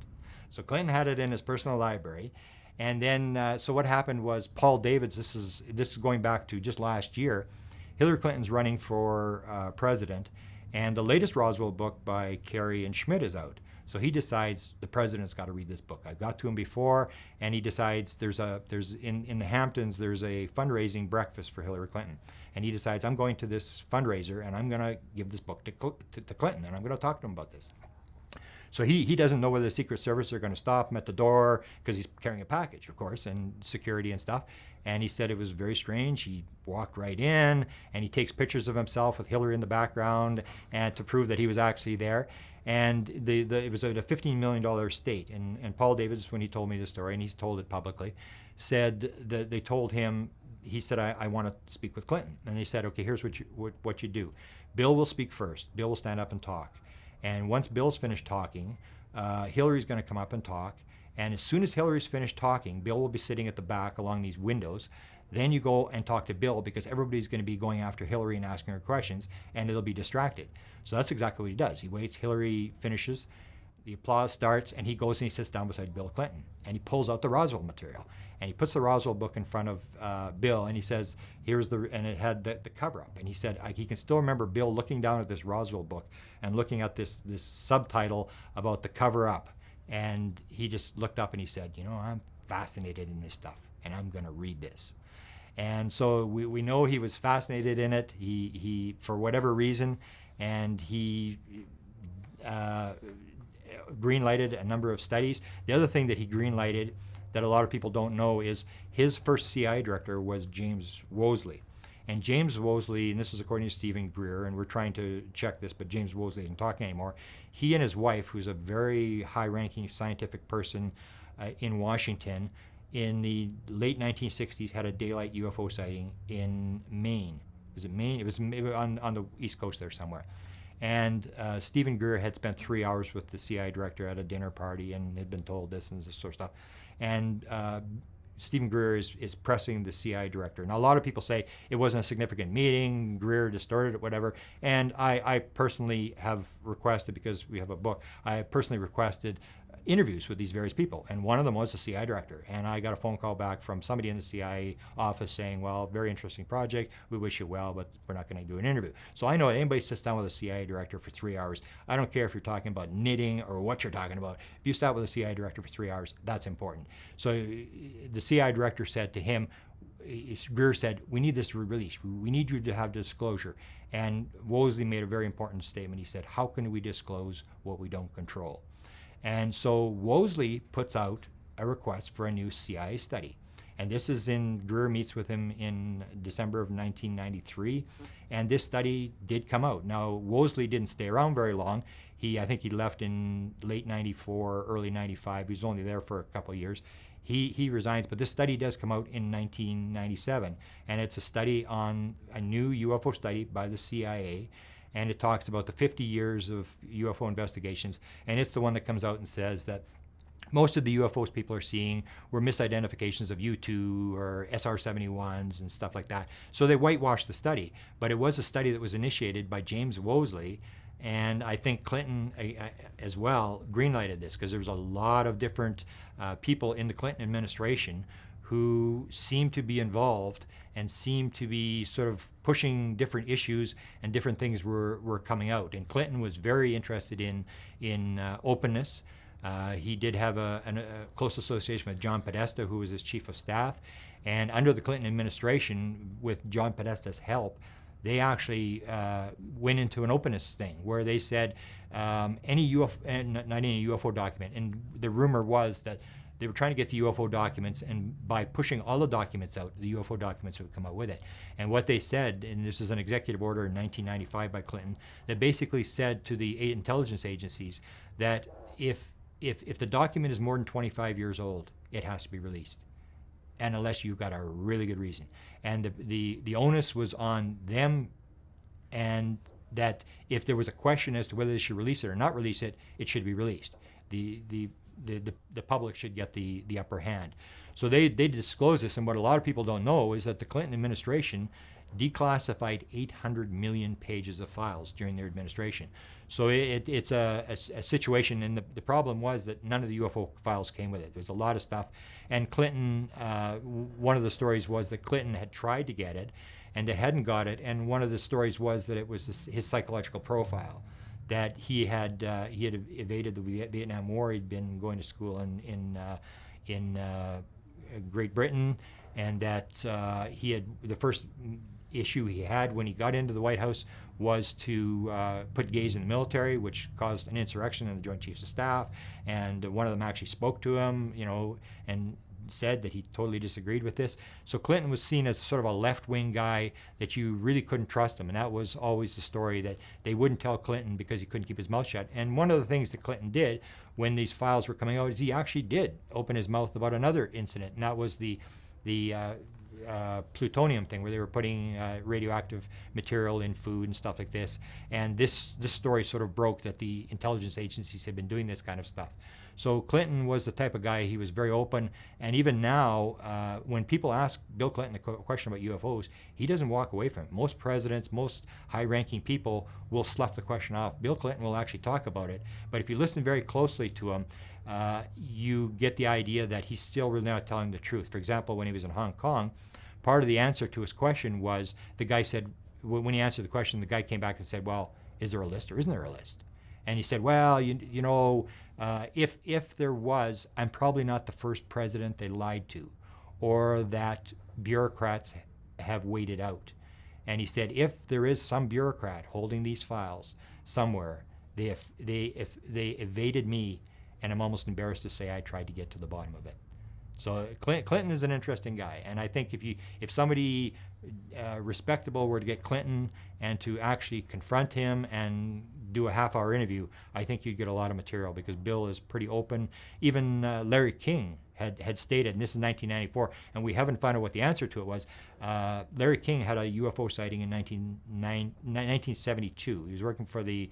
So Clinton had it in his personal library. And then, so what happened was, Paul Davids, this is going back to just last year, Hillary Clinton's running for president, and the latest Roswell book by Carey and Schmidt is out. So he decides the president's got to read this book. I've got to him before, and he decides in the Hamptons there's a fundraising breakfast for Hillary Clinton, and he decides, I'm going to this fundraiser and I'm going to give this book to Clinton, and I'm going to talk to him about this. So he doesn't know whether the Secret Service are going to stop him at the door, because he's carrying a package, of course, and security and stuff. And he said it was very strange. He walked right in, and he takes pictures of himself with Hillary in the background, and to prove that he was actually there. And it was at a $15 million estate. And Paul Davids, when he told me the story, and he's told it publicly, said that they told him, he said, I want to speak with Clinton. And they said, okay, here's what you do. Bill will speak first. Bill will stand up and talk. And once Bill's finished talking, Hillary's going to come up and talk. And as soon as Hillary's finished talking, Bill will be sitting at the back along these windows. Then you go and talk to Bill, because everybody's going to be going after Hillary and asking her questions, and it'll be distracted. So that's exactly what he does. He waits, Hillary finishes, the applause starts, and he goes and he sits down beside Bill Clinton, and he pulls out the Roswell material, and he puts the Roswell book in front of Bill, and he says, "Here's the," and it had the cover up, and he said he can still remember Bill looking down at this Roswell book and looking at this subtitle about the cover up, and he just looked up and he said, "I'm fascinated in this stuff, and I'm going to read this." And so we know he was fascinated in it. He for whatever reason, and he green-lighted a number of studies. The other thing that he green-lighted that a lot of people don't know is his first CIA director was James Woolsey. And James Woolsey, and this is according to Stephen Greer, and we're trying to check this, but James Woolsey isn't talking anymore. He and his wife, who's a very high-ranking scientific person in Washington, in the late 1960s had a daylight UFO sighting in Maine. Was it Maine? It was on the East Coast there somewhere. And Stephen Greer had spent 3 hours with the CIA director at a dinner party and had been told this and this sort of stuff. And Stephen Greer is pressing the CIA director. Now, a lot of people say it wasn't a significant meeting, Greer distorted it, whatever. And I personally have requested, because we have a book, I personally requested interviews with these various people, and one of them was the CIA director. And I got a phone call back from somebody in the CIA office saying, "Well, very interesting project, we wish you well, but we're not going to do an interview." So I know anybody sits down with a CIA director for 3 hours, I don't care if you're talking about knitting or what you're talking about, if you sat with a CIA director for 3 hours, that's important. So the CIA director said to him, Greer said, "We need this released. We need you to have disclosure." And Woolsey made a very important statement. He said, "How can we disclose what we don't control?" And so Woolsey puts out a request for a new CIA study. And this is Greer meets with him in December of 1993. And this study did come out. Now, Woolsey didn't stay around very long. I think he left in late 94, early 95. He was only there for a couple of years. He resigns, but this study does come out in 1997. And it's a study on a new UFO study by the CIA. And it talks about the 50 years of UFO investigations. And it's the one that comes out and says that most of the UFOs people are seeing were misidentifications of U2 or SR-71s and stuff like that. So they whitewashed the study. But it was a study that was initiated by James Woolsey. And I think Clinton as well greenlighted this, because there was a lot of different people in the Clinton administration who seemed to be involved and seemed to be sort of pushing different issues, and different things were coming out. And Clinton was very interested in openness. He did have a close association with John Podesta, who was his chief of staff. And under the Clinton administration, with John Podesta's help, they actually went into an openness thing where they said not any UFO document. And the rumor was that they were trying to get the UFO documents, and by pushing all the documents out, the UFO documents would come out with it. And what they said, and this is an executive order in 1995 by Clinton, that basically said to the intelligence agencies that if the document is more than 25 years old, it has to be released, and unless you've got a really good reason. And the onus was on them, and that if there was a question as to whether they should release it or not release it, it should be released. The public should get the upper hand. So they disclose this, and what a lot of people don't know is that the Clinton administration declassified 800 million pages of files during their administration. So it's a situation, and the problem was that none of the UFO files came with it. There's a lot of stuff, and Clinton, one of the stories was that Clinton had tried to get it, and that hadn't got it, and one of the stories was that it was his psychological profile, that he had evaded the Vietnam War. He'd been going to school in Great Britain, and that the first issue he had when he got into the White House was to put gays in the military, which caused an insurrection in the Joint Chiefs of Staff. And one of them actually spoke to him, and said that he totally disagreed with this. So Clinton was seen as sort of a left-wing guy that you really couldn't trust him, and that was always the story, that they wouldn't tell Clinton because he couldn't keep his mouth shut. And one of the things that Clinton did when these files were coming out is he actually did open his mouth about another incident, and that was the plutonium thing, where they were putting radioactive material in food and stuff like this. And this story sort of broke that the intelligence agencies had been doing this kind of stuff. So Clinton was the type of guy, he was very open. And even now, when people ask Bill Clinton a question about UFOs, he doesn't walk away from it. Most presidents, most high-ranking people will slough the question off. Bill Clinton will actually talk about it. But if you listen very closely to him, you get the idea that he's still really not telling the truth. For example, when he was in Hong Kong, part of the answer to his question was, the guy said, when he answered the question, the guy came back and said, well, is there a list or isn't there a list? And he said, well, you know, if there was, I'm probably not the first president they lied to, or that bureaucrats have waited out. And he said, if there is some bureaucrat holding these files somewhere, they evaded me, and I'm almost embarrassed to say I tried to get to the bottom of it. So Clinton is an interesting guy, and I think if somebody respectable were to get Clinton and to actually confront him and do a half-hour interview, I think you'd get a lot of material, because Bill is pretty open. Even Larry King had stated, and this is 1994, and we haven't found out what the answer to it was. Larry King had a UFO sighting in 1972. He was working for the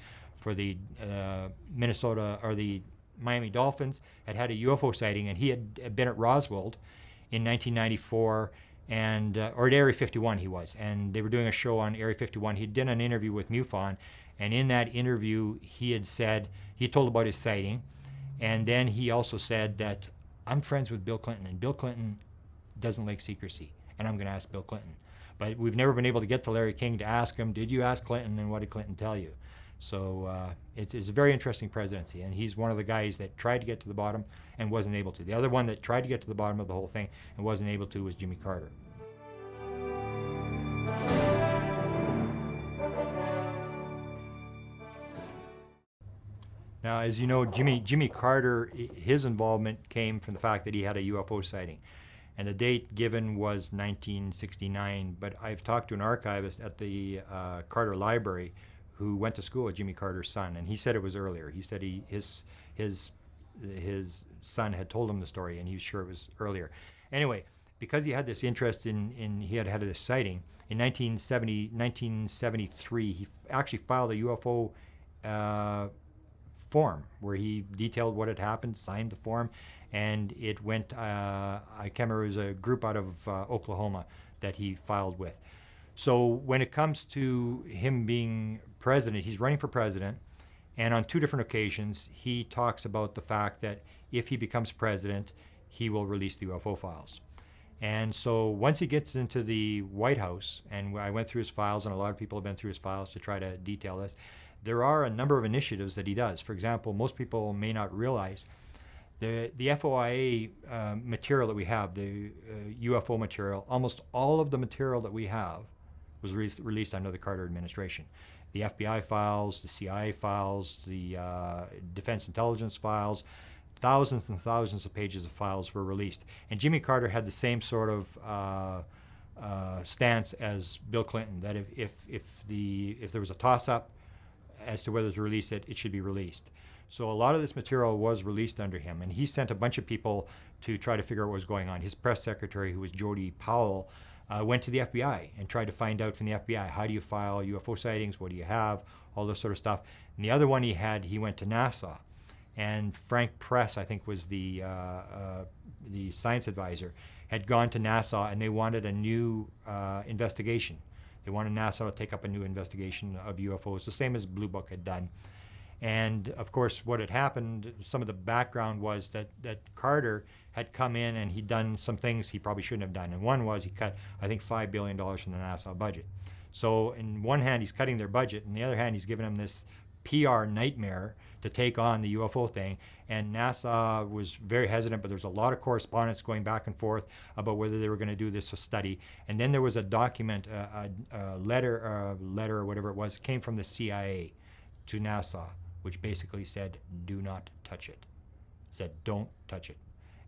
Minnesota, or the Miami Dolphins, had a UFO sighting, and he had been at Roswell in 1994, and or at Area 51 he was, and they were doing a show on Area 51. He did an interview with MUFON, and in that interview he had said, he told about his sighting, and then he also said that I'm friends with Bill Clinton, and Bill Clinton doesn't like secrecy, and I'm going to ask Bill Clinton. But we've never been able to get to Larry King to ask him, did you ask Clinton, and what did Clinton tell you? So it's a very interesting presidency, and he's one of the guys that tried to get to the bottom and wasn't able to. The other one that tried to get to the bottom of the whole thing and wasn't able to was Jimmy Carter. Now, as you know, Jimmy Carter, his involvement came from the fact that he had a UFO sighting. And the date given was 1969, but I've talked to an archivist at the Carter Library who went to school with Jimmy Carter's son, and he said it was earlier. He said his son had told him the story, and he was sure it was earlier. Anyway, because he had this interest he had this sighting, in 1973, he actually filed a UFO form where he detailed what had happened, signed the form, and it went, I can't remember, it was a group out of Oklahoma that he filed with. So when it comes to him being president, he's running for president, and on two different occasions he talks about the fact that if he becomes president, he will release the UFO files. And so once he gets into the White House, and I went through his files, and a lot of people have been through his files to try to detail this, there are a number of initiatives that he does. For example, most people may not realize the FOIA material that we have, the UFO material, almost all of the material that we have was released under the Carter administration. The FBI files, the CIA files, the Defense Intelligence files, thousands and thousands of pages of files were released. And Jimmy Carter had the same sort of stance as Bill Clinton, that if there was a toss-up as to whether to release it, it should be released. So a lot of this material was released under him, and he sent a bunch of people to try to figure out what was going on. His press secretary, who was Jody Powell, went to the FBI and tried to find out from the FBI, how do you file UFO sightings, what do you have, all this sort of stuff. And the other one he went to NASA. And Frank Press, I think, was the science advisor, had gone to NASA, and they wanted a new investigation. They wanted NASA to take up a new investigation of UFOs, the same as Blue Book had done. And of course, what had happened, some of the background was that Carter had come in and he'd done some things he probably shouldn't have done. And one was he cut, I think, $5 billion from the NASA budget. So in one hand, he's cutting their budget, and the other hand, he's giving them this PR nightmare to take on the UFO thing. And NASA was very hesitant, but there's a lot of correspondence going back and forth about whether they were going to do this study. And then there was a document, a letter or whatever it was, came from the CIA to NASA, which basically said, do not touch it. Said, don't touch it.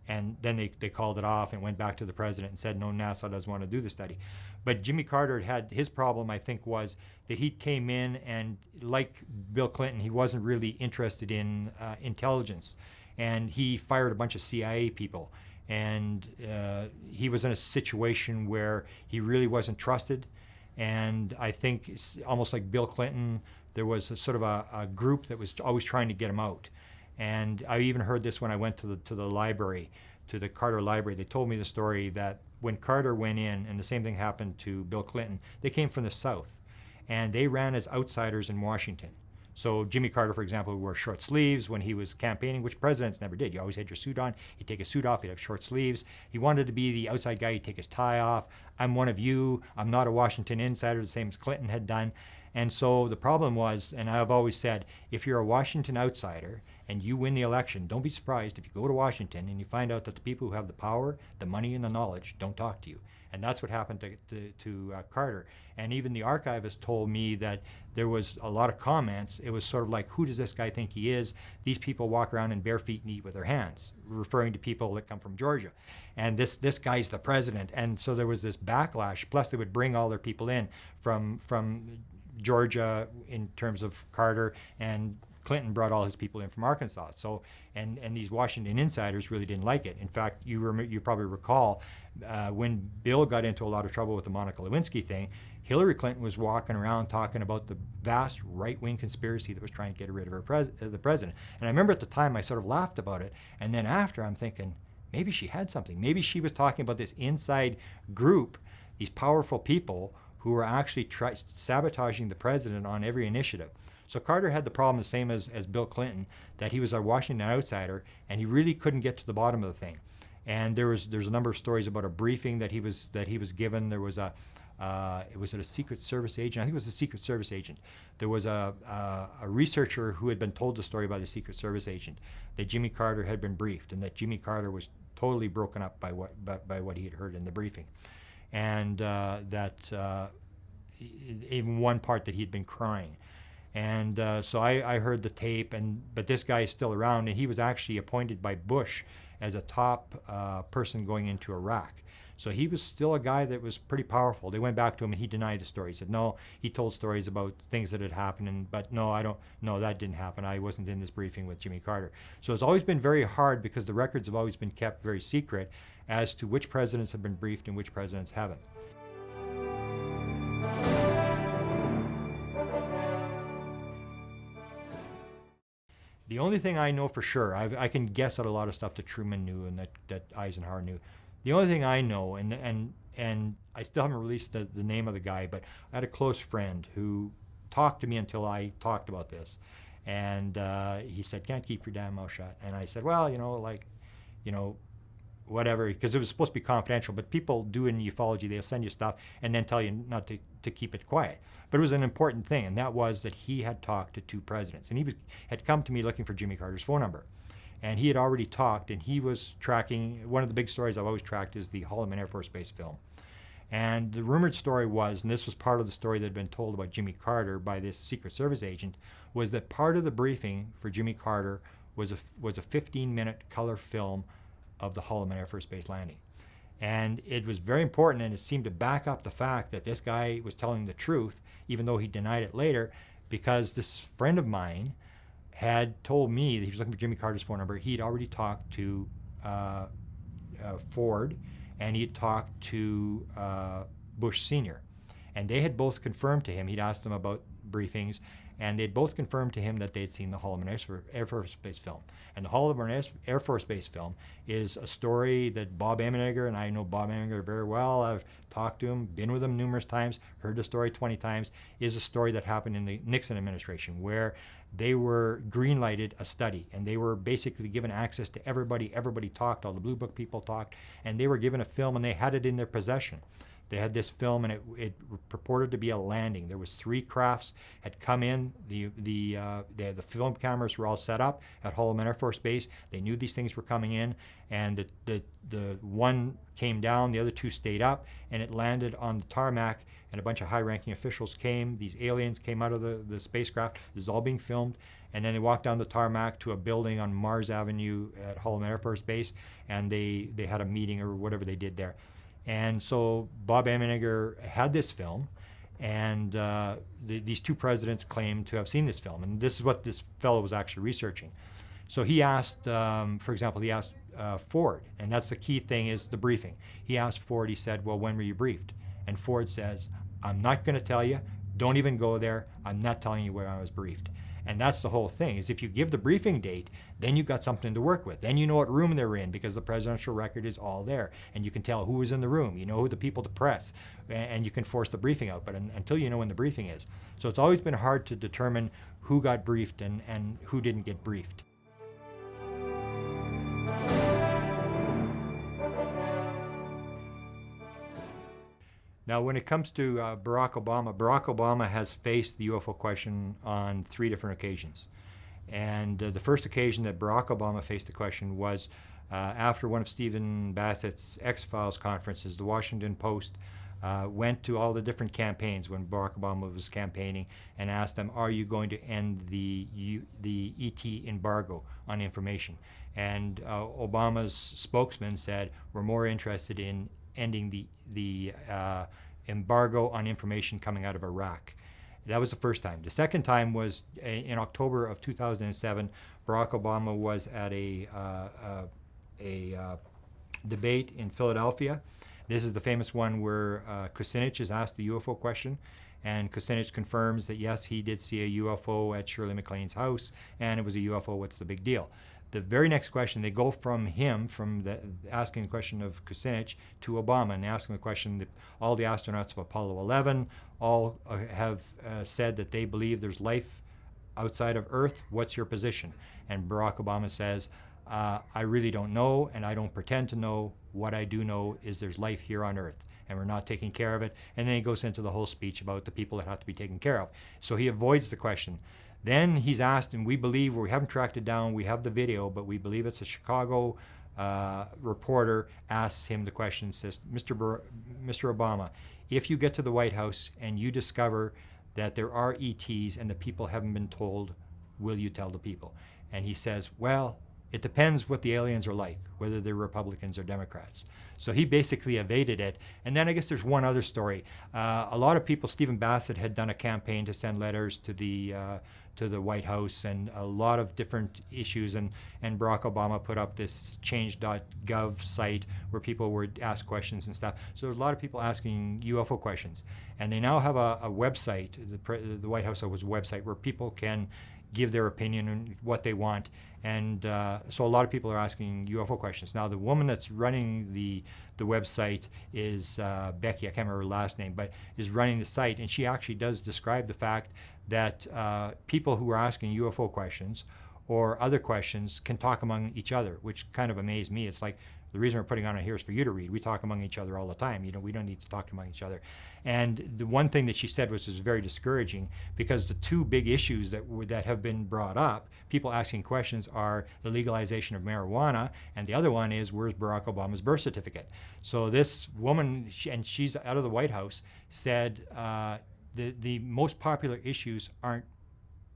And then they called it off and went back to the president and said, no, NASA doesn't want to do the study. But Jimmy Carter had his problem, I think, was that he came in and, like Bill Clinton, he wasn't really interested in intelligence. And he fired a bunch of CIA people. And he was in a situation where he really wasn't trusted. And I think it's almost like Bill Clinton, there was a sort of a group that was always trying to get him out. And I even heard this when I went to the library, to the Carter Library. They told me the story that when Carter went in, and the same thing happened to Bill Clinton, they came from the South, and they ran as outsiders in Washington. So Jimmy Carter, for example, wore short sleeves when he was campaigning, which presidents never did. You always had your suit on. He'd take his suit off. He'd have short sleeves. He wanted to be the outside guy. He'd take his tie off. I'm one of you. I'm not a Washington insider, the same as Clinton had done. And so the problem was, and I've always said, if you're a Washington outsider and you win the election, don't be surprised if you go to Washington and you find out that the people who have the power, the money, and the knowledge don't talk to you. And that's what happened to Carter. And even the archivist told me that there was a lot of comments. It was sort of like, who does this guy think he is? These people walk around in bare feet and eat with their hands, referring to people that come from Georgia. And this guy's the president. And so there was this backlash. Plus, they would bring all their people in from Georgia in terms of Carter, and Clinton brought all his people in from Arkansas. So, and these Washington insiders really didn't like it. In fact, you probably recall when Bill got into a lot of trouble with the Monica Lewinsky thing, Hillary Clinton was walking around talking about the vast right-wing conspiracy that was trying to get rid of the president. And I remember at the time I sort of laughed about it, and then after I'm thinking, maybe she had something. Maybe she was talking about this inside group, these powerful people who were actually sabotaging the president on every initiative. So Carter had the problem the same as Bill Clinton, that he was a Washington outsider, and he really couldn't get to the bottom of the thing. And there's a number of stories about a briefing that he was given. There was was it a Secret Service agent? I think it was a Secret Service agent. There was a researcher who had been told the story by the Secret Service agent that Jimmy Carter had been briefed, and that Jimmy Carter was totally broken up by what he had heard in the briefing, and that in one part that he'd been crying. And so I heard the tape, but this guy is still around, and he was actually appointed by Bush as a top person going into Iraq. So he was still a guy that was pretty powerful. They went back to him, and he denied the story. He said, no, he told stories about things that had happened, but no, that didn't happen. I wasn't in this briefing with Jimmy Carter. So it's always been very hard, because the records have always been kept very secret as to which presidents have been briefed and which presidents haven't. The only thing I know for sure, I can guess at a lot of stuff that Truman knew and that Eisenhower knew. The only thing I know, and I still haven't released the name of the guy, but I had a close friend who talked to me until I talked about this. And he said, can't keep your damn mouth shut. And I said, well, whatever, because it was supposed to be confidential, but people do in ufology, they'll send you stuff and then tell you not to keep it quiet. But it was an important thing, and that was that he had talked to two presidents, and he had come to me looking for Jimmy Carter's phone number. And he had already talked, and he was tracking, one of the big stories I've always tracked is the Holloman Air Force Base film. And the rumored story was, and this was part of the story that had been told about Jimmy Carter by this Secret Service agent, was that part of the briefing for Jimmy Carter was a 15-minute color film of the Holloman Air Force Base landing. And it was very important, and it seemed to back up the fact that this guy was telling the truth, even though he denied it later, because this friend of mine had told me that he was looking for Jimmy Carter's phone number. He'd already talked to Ford, and he had talked to Bush Sr. And they had both confirmed to him, he'd asked them about briefings, and they'd both confirmed to him that they'd seen the Holloman Air Force Base film. And the Holloman Air Force Base film is a story that Bob Emenegger, and I know Bob Emenegger very well, I've talked to him, been with him numerous times, heard the story 20 times, is a story that happened in the Nixon administration, where they were green-lighted a study, and they were basically given access to everybody. Everybody talked, all the Blue Book people talked, and they were given a film, and they had it in their possession. They had this film, and it purported to be a landing. There was 3 crafts had come in. The film cameras were all set up at Holloman Air Force Base. They knew these things were coming in, and the one came down, the other 2 stayed up, and it landed on the tarmac, and a bunch of high-ranking officials came. These aliens came out of the spacecraft. This is all being filmed. And then they walked down the tarmac to a building on Mars Avenue at Holloman Air Force Base, and they had a meeting or whatever they did there. And so Bob Emenegger had this film, and these 2 presidents claimed to have seen this film. And this is what this fellow was actually researching. So he asked, for example, he asked Ford, and that's the key thing is the briefing. He asked Ford, he said, well, when were you briefed? And Ford says, I'm not going to tell you. Don't even go there. I'm not telling you where I was briefed. And that's the whole thing, is if you give the briefing date, then you've got something to work with. Then you know what room they're in, because the presidential record is all there. And you can tell who was in the room. You know who the people to press. And you can force the briefing out. But until you know when the briefing is. So it's always been hard to determine who got briefed and who didn't get briefed. Now, when it comes to Barack Obama has faced the UFO question on 3 different occasions. And the first occasion that Barack Obama faced the question was after one of Stephen Bassett's X-Files conferences. The Washington Post went to all the different campaigns when Barack Obama was campaigning and asked them, are you going to end the ET embargo on information? And Obama's spokesman said, we're more interested in ending the embargo on information coming out of Iraq. That was the first time. The second time was in October of 2007. Barack Obama was at a debate in Philadelphia. This is the famous one where Kucinich is asked the UFO question, and Kucinich confirms that yes, he did see a UFO at Shirley MacLaine's house, and it was a UFO. What's the big deal? The very next question, they go from him, asking the question of Kucinich, to Obama, and they ask him the question that all the astronauts of Apollo 11 all have said that they believe there's life outside of Earth. What's your position? And Barack Obama says, I really don't know, and I don't pretend to know. What I do know is there's life here on Earth, and we're not taking care of it. And then he goes into the whole speech about the people that have to be taken care of. So he avoids the question. Then he's asked, and we haven't tracked it down, we have the video, but we believe it's a Chicago reporter asks him the question, says, Mr. Obama, if you get to the White House and you discover that there are ETs and the people haven't been told, will you tell the people? And he says, well, it depends what the aliens are like, whether they're Republicans or Democrats. So he basically evaded it. And then I guess there's one other story. A lot of people, Stephen Bassett had done a campaign to send letters to the White House and a lot of different issues. And Barack Obama put up this change.gov site where people would ask questions and stuff. So there's a lot of people asking UFO questions. And they now have a website, the White House has a website where people can give their opinion on what they want. And so a lot of people are asking UFO questions. Now, the woman that's running the website is Becky, I can't remember her last name, but is running the site. And she actually does describe the fact that people who are asking UFO questions or other questions can talk among each other, which kind of amazed me. It's like, the reason we're putting on it here is for you to read. We talk among each other all the time. You know, we don't need to talk among each other. And the one thing that she said was very discouraging, because the 2 big issues that have been brought up, people asking questions, are the legalization of marijuana, and the other one is, where's Barack Obama's birth certificate? So this woman, and she's out of the White House, said the most popular issues aren't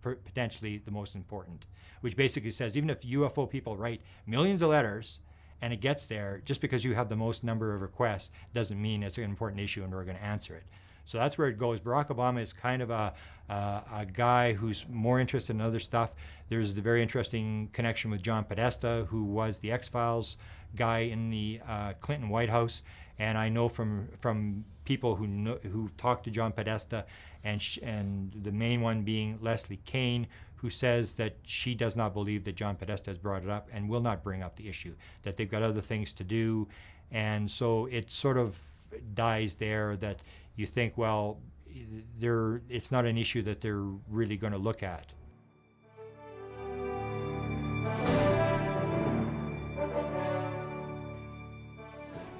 potentially the most important, which basically says even if UFO people write millions of letters and it gets there, just because you have the most number of requests doesn't mean it's an important issue and we're going to answer it. So that's where it goes. Barack Obama is kind of a guy who's more interested in other stuff. There's the very interesting connection with John Podesta, who was the X-Files guy in the Clinton White House. And I know from people who've talked to John Podesta, and the main one being Leslie Kane, who says that she does not believe that John Podesta has brought it up and will not bring up the issue, that they've got other things to do. And so it sort of dies there, that you think, well, it's not an issue that they're really going to look at.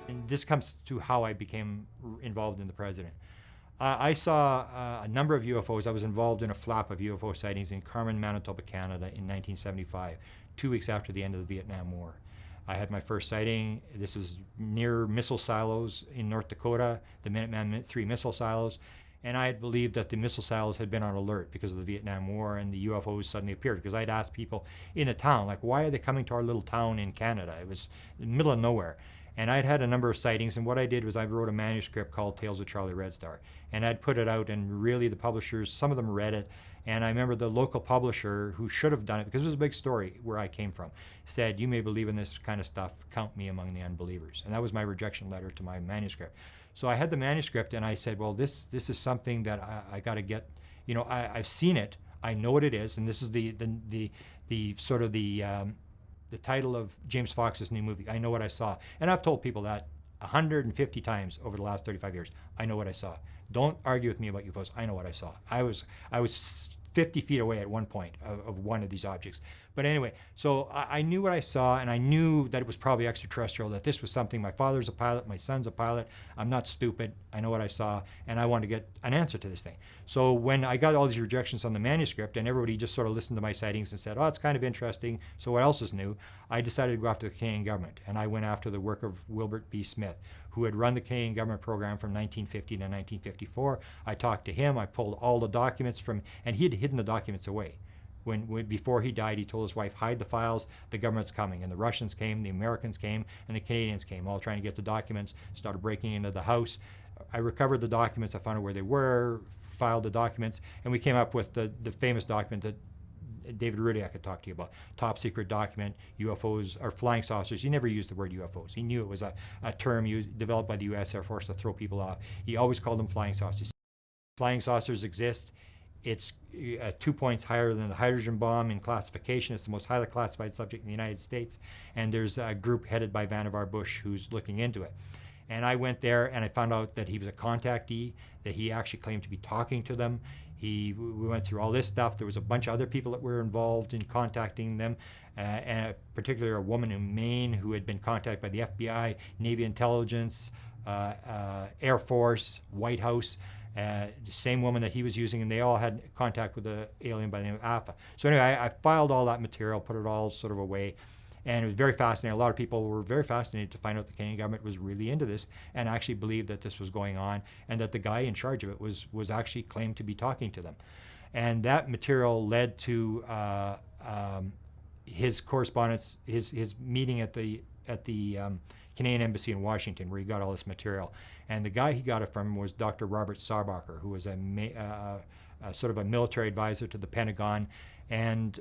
And this comes to how I became involved in the president. I saw a number of UFOs. I was involved in a flap of UFO sightings in Carmen, Manitoba, Canada in 1975, 2 weeks after the end of the Vietnam War. I had my first sighting. This was near missile silos in North Dakota, the Minuteman III missile silos. And I had believed that the missile silos had been on alert because of the Vietnam War, and the UFOs suddenly appeared. Because I'd asked people in a town, like, why are they coming to our little town in Canada? It was in the middle of nowhere. And I'd had a number of sightings, and what I did was I wrote a manuscript called Tales of Charlie Red Star. And I'd put it out, and really the publishers, some of them read it. And I remember the local publisher, who should have done it, because it was a big story where I came from, said, you may believe in this kind of stuff, count me among the unbelievers. And that was my rejection letter to my manuscript. So I had the manuscript, and I said, well, this is something that I got to get, I've seen it. I know what it is, and this is the sort of the title of James Fox's new movie. I know what I saw, and I've told people that 150 times over the last 35 years. I know what I saw. Don't argue with me about UFOs. I know what I saw. I was 50 feet away at one point of one of these objects. But anyway, so I knew what I saw, and I knew that it was probably extraterrestrial, that this was something. My father's a pilot, my son's a pilot. I'm not stupid. I know what I saw, and I wanted to get an answer to this thing. So when I got all these rejections on the manuscript, and everybody just sort of listened to my sightings and said, oh, it's kind of interesting, so what else is new? I decided to go after the Canadian government, and I went after the work of Wilbert B. Smith, who had run the Canadian government program from 1950 to 1954. I talked to him. I pulled all the documents from, and he had hidden the documents away. When before he died, he told his wife, hide the files, the government's coming. And the Russians came, the Americans came, and the Canadians came, all trying to get the documents, started breaking into the house. I recovered the documents, I found out where they were, filed the documents, and we came up with the famous document that David Rudiak could talk to you about. Top secret document, UFOs, or flying saucers. He never used the word UFOs. He knew it was a term developed by the US Air Force to throw people off. He always called them flying saucers. Flying saucers exist. It's 2 points higher than the hydrogen bomb in classification. It's the most highly classified subject in the United States. And there's a group headed by Vannevar Bush who's looking into it. And I went there and I found out that he was a contactee, that he actually claimed to be talking to them. We went through all this stuff. There was a bunch of other people that were involved in contacting them, and particularly a woman in Maine who had been contacted by the FBI, Navy intelligence, Air Force, White House, the same woman that he was using, and they all had contact with the alien by the name of Alpha. So anyway, I filed all that material, put it all sort of away, and it was very fascinating. A lot of people were very fascinated to find out the Canadian government was really into this and actually believed that this was going on, and that the guy in charge of it was actually claimed to be talking to them. And that material led to his correspondence, his meeting at the Canadian Embassy in Washington, where he got all this material. And the guy he got it from was Dr. Robert Sarbacher, who was a sort of a military advisor to the Pentagon. And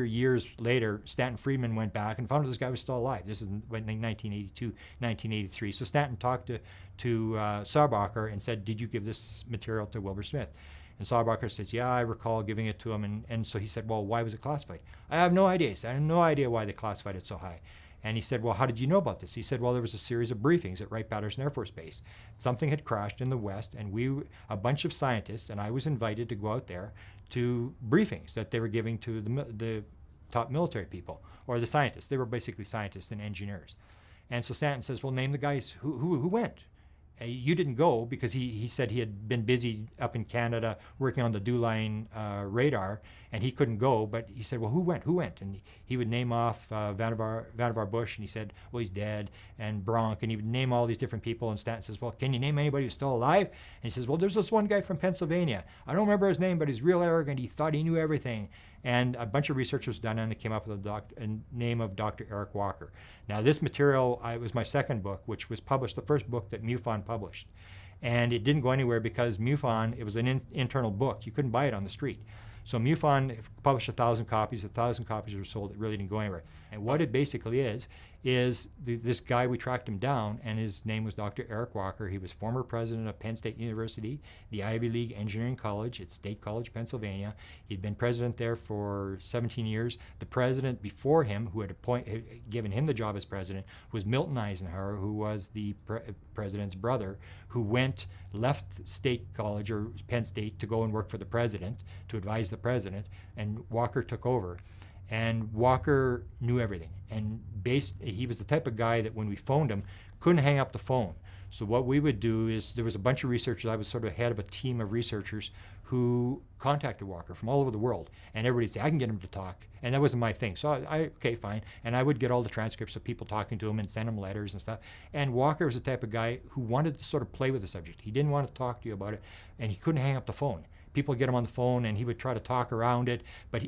years later, Stanton Friedman went back and found out this guy was still alive. This is in 1982, 1983. So Stanton talked to Sarbacher and said, did you give this material to Wilbur Smith? And Sarbacher says, yeah, I recall giving it to him. And so he said, well, why was it classified? I have no idea. He said, I have no idea why they classified it so high. And he said, well, how did you know about this? He said, well, there was a series of briefings at Wright-Patterson Air Force Base. Something had crashed in the West, and a bunch of scientists, and I was invited to go out there to briefings that they were giving to the top military people, or the scientists. They were basically scientists and engineers. And so Stanton says, well, name the guys who went. You didn't go, because he said he had been busy up in Canada working on the Dewline radar, and he couldn't go. But he said, well, who went? And he would name off Vannevar Bush, and he said, well, he's dead, and Bronk, and he would name all these different people. And Stanton says, well, can you name anybody who's still alive? And he says, well, there's this one guy from Pennsylvania. I don't remember his name, but he's real arrogant. He thought he knew everything. And a bunch of research was done, and they came up with a name of Dr. Eric Walker. Now, this material was my second book, which was published, the first book that MUFON published. And it didn't go anywhere because MUFON, it was an internal book. You couldn't buy it on the street. So MUFON published 1,000 copies. 1,000 copies were sold. It really didn't go anywhere. And what it basically is this guy, we tracked him down, and his name was Dr. Eric Walker. He was former president of Penn State University, the Ivy League Engineering College at State College, Pennsylvania. He'd been president there for 17 years. The president before him, who had given him the job as president, was Milton Eisenhower, who was the president's brother, who left State College, or Penn State, to go and work for the president, to advise the president, and Walker took over. And Walker knew everything. And he was the type of guy that when we phoned him, couldn't hang up the phone. So what we would do is, there was a bunch of researchers. I was sort of head of a team of researchers who contacted Walker from all over the world. And everybody'd say, I can get him to talk. And that wasn't my thing. So okay, fine. And I would get all the transcripts of people talking to him and send him letters and stuff. And Walker was the type of guy who wanted to sort of play with the subject. He didn't want to talk to you about it, and he couldn't hang up the phone. People would get him on the phone, and he would try to talk around it. But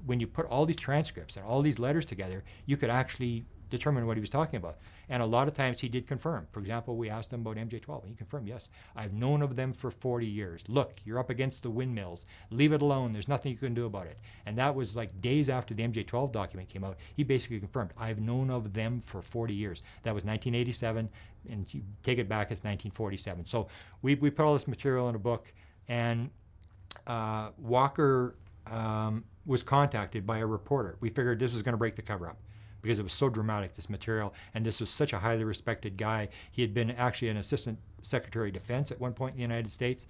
when you put all these transcripts and all these letters together, you could actually determine what he was talking about. And a lot of times he did confirm. For example, we asked him about MJ-12, and he confirmed, yes, I've known of them for 40 years. Look, you're up against the windmills. Leave it alone. There's nothing you can do about it. And that was like days after the MJ-12 document came out. He basically confirmed, I've known of them for 40 years. That was 1987, and you take it back, it's 1947. So we put all this material in a book, and Walker was contacted by a reporter. We figured this was going to break the cover-up because it was so dramatic, this material, and this was such a highly respected guy. He had been actually an assistant secretary of defense at one point in the United States.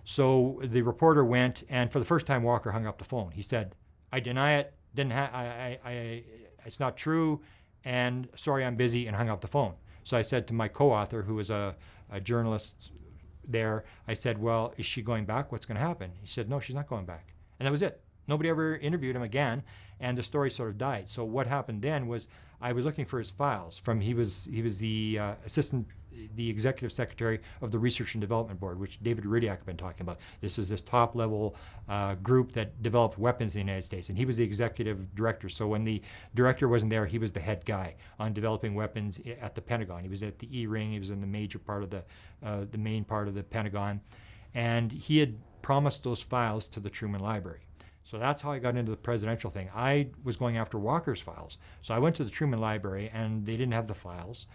So the reporter went, and for the first time, Walker hung up the phone. He said, "I deny it. It's not true, and sorry, I'm busy," and hung up the phone. So I said to my co-author, who was a journalist there, I said, "Well, is she going back? What's going to happen?" He said, "No, she's not going back." And that was it. Nobody ever interviewed him again, and the story sort of died. So what happened then was I was looking for his files. He was the the executive secretary of the Research and Development Board, which David Ridiak had been talking about. This is this top-level group that developed weapons in the United States, and he was the executive director. So when the director wasn't there, he was the head guy on developing weapons at the Pentagon. He was at the E-ring. He was in the major part of the main part of the Pentagon, and he had promised those files to the Truman Library. So that's how I got into the presidential thing. I was going after Walker's files. So I went to the Truman Library, and they didn't have the files.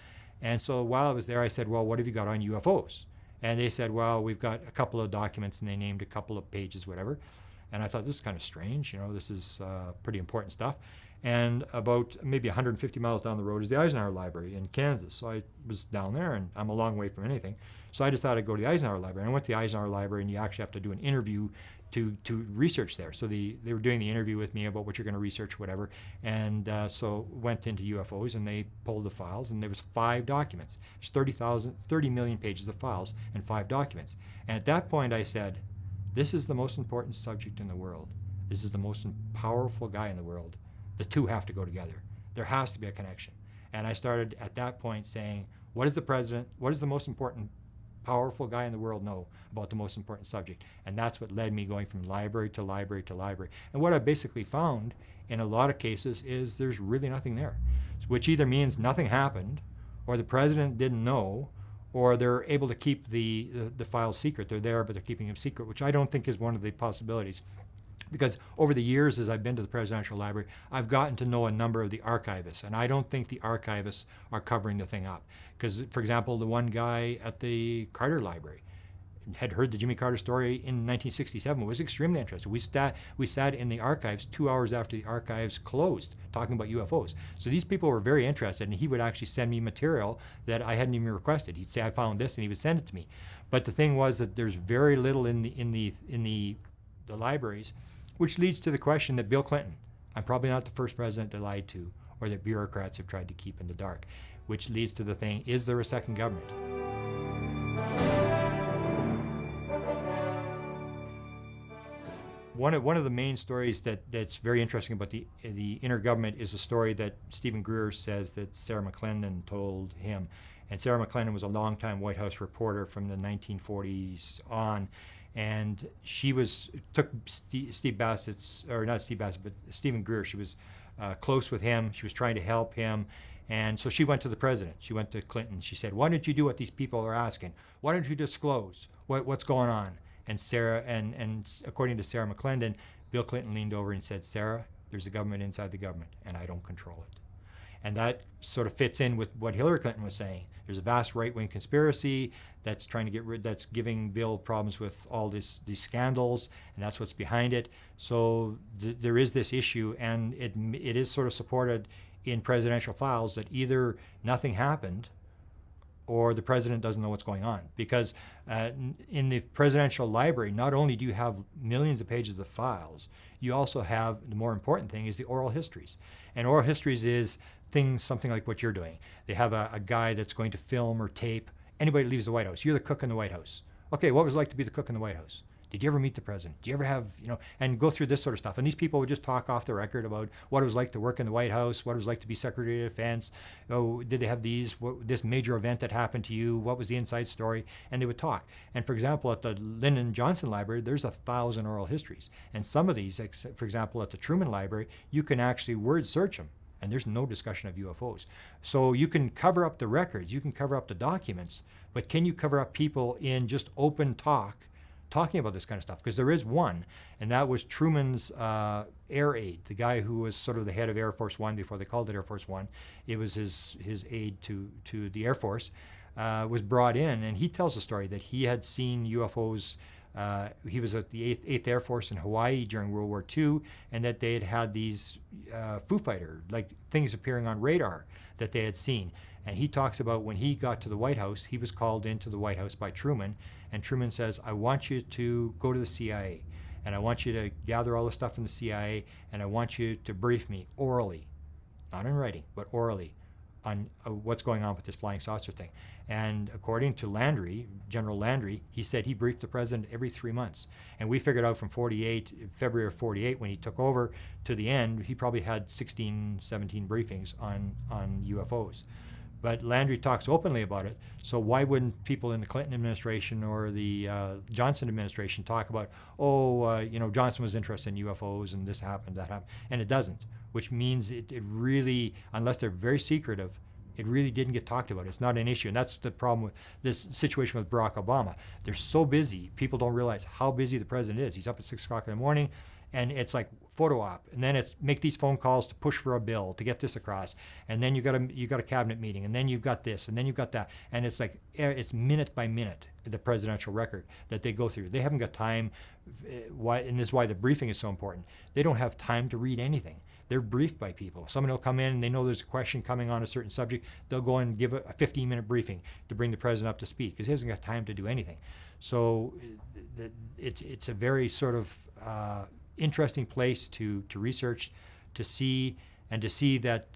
And so while I was there, I said, "Well, what have you got on UFOs?" And they said, "Well, we've got a couple of documents," and they named a couple of pages, whatever. And I thought, this is kind of strange. This is pretty important stuff. And about maybe 150 miles down the road is the Eisenhower Library in Kansas. So I was down there, and I'm a long way from anything. So I decided to go to the Eisenhower Library. And I went to the Eisenhower Library, and you actually have to do an interview to research there. So they were doing the interview with me about what you're going to research, whatever. And so went into UFOs, and they pulled the files, and there was 5 documents. There's 30 million pages of files and 5 documents. And at that point I said, this is the most important subject in the world. This is the most powerful guy in the world. The two have to go together. There has to be a connection. And I started at that point saying, what is the most important powerful guy in the world know about the most important subject? And that's what led me going from library to library to library. And what I basically found in a lot of cases is there's really nothing there, which either means nothing happened, or the president didn't know, or they're able to keep the files secret. They're there, but they're keeping them secret, which I don't think is one of the possibilities. Because over the years, as I've been to the Presidential Library, I've gotten to know a number of the archivists, and I don't think the archivists are covering the thing up. Because, for example, the one guy at the Carter Library had heard the Jimmy Carter story in 1967. It was extremely interesting. We sat in the archives 2 hours after the archives closed, talking about UFOs. So these people were very interested, and he would actually send me material that I hadn't even requested. He'd say, "I found this," and he would send it to me. But the thing was that there's very little in the libraries, which leads to the question that Bill Clinton, I'm probably not the first president to lie to, or that bureaucrats have tried to keep in the dark, which leads to the thing, is there a second government? One of the main stories that's very interesting about the intergovernment is a story that Stephen Greer says that Sarah McClendon told him. And Sarah McClendon was a longtime White House reporter from the 1940s on, and she took Steve Bassett's, or not Steve Bassett, but Stephen Greer. She was close with him. She was trying to help him. And so she went to the president. She went to Clinton. She said, "Why don't you do what these people are asking? Why don't you disclose what's going on?" And according to Sarah McClendon, Bill Clinton leaned over and said, "Sarah, there's a government inside the government, and I don't control it." And that sort of fits in with what Hillary Clinton was saying. There's a vast right-wing conspiracy that's trying to that's giving Bill problems with all these scandals, and that's what's behind it. So there is this issue, and it is sort of supported in presidential files that either nothing happened or the president doesn't know what's going on. Because in the presidential library, not only do you have millions of pages of files, you also have, the more important thing is the oral histories. And oral histories is something like what you're doing. They have a guy that's going to film or tape anybody that leaves the White House. You're the cook in the White House. Okay, what was it like to be the cook in the White House? Did you ever meet the president? Do you ever have, and go through this sort of stuff. And these people would just talk off the record about what it was like to work in the White House, what it was like to be Secretary of Defense. Oh, did they have this major event that happened to you? What was the inside story? And they would talk. And for example, at the Lyndon Johnson Library, there's 1,000 oral histories. And some of these, for example, at the Truman Library, you can actually word search them. And there's no discussion of UFOs. So you can cover up the records, you can cover up the documents, but can you cover up people in just open talking about this kind of stuff? Because there is one, and that was Truman's air aide, the guy who was sort of the head of Air Force One before they called it Air Force One. It was his aide to the Air Force, was brought in, and he tells a story that he had seen UFOs He was at the 8th Air Force in Hawaii during World War II, and that they had these Foo Fighter, like things appearing on radar that they had seen. And he talks about when he got to the White House, he was called into the White House by Truman, and Truman says, I want you to go to the CIA, and I want you to gather all the stuff from the CIA, and I want you to brief me orally, not in writing, but orally, on what's going on with this flying saucer thing. And according to Landry, General Landry, he said he briefed the president every 3 months. And we figured out from February of 48, when he took over, to the end, he probably had 16, 17 briefings on UFOs. But Landry talks openly about it, so why wouldn't people in the Clinton administration or the Johnson administration talk about, Johnson was interested in UFOs and this happened, that happened, and it doesn't, which means it really, unless they're very secretive, it really didn't get talked about. It's not an issue, and that's the problem with this situation with Barack Obama. They're so busy, people don't realize how busy the president is. He's up at 6 o'clock in the morning, and it's like photo op, and then it's make these phone calls to push for a bill to get this across, and then you got a cabinet meeting, and then you've got this, and then you've got that, and it's like it's minute by minute the presidential record that they go through. They haven't got time, and this is why the briefing is so important. They don't have time to read anything. They're briefed by people. Someone will come in and they know there's a question coming on a certain subject. They'll go and give a 15-minute briefing to bring the president up to speed because he hasn't got time to do anything. So it's a very sort of interesting place to research, to see that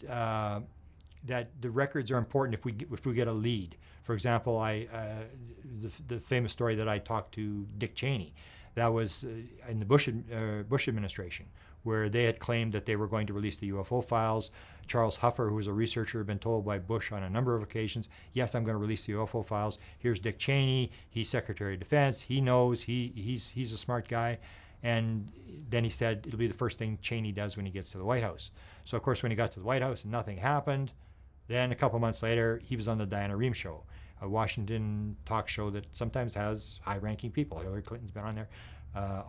that the records are important if we get a lead. For example, the famous story that I talked to Dick Cheney, that was in the Bush administration, where they had claimed that they were going to release the UFO files. Charles Huffer, who was a researcher, had been told by Bush on a number of occasions, yes, I'm going to release the UFO files. Here's Dick Cheney. He's Secretary of Defense. He knows. He's a smart guy. And then he said it'll be the first thing Cheney does when he gets to the White House. So, of course, when he got to the White House, nothing happened. Then a couple months later, he was on the Diana Rehm show, a Washington talk show that sometimes has high-ranking people. Hillary Clinton's been on there.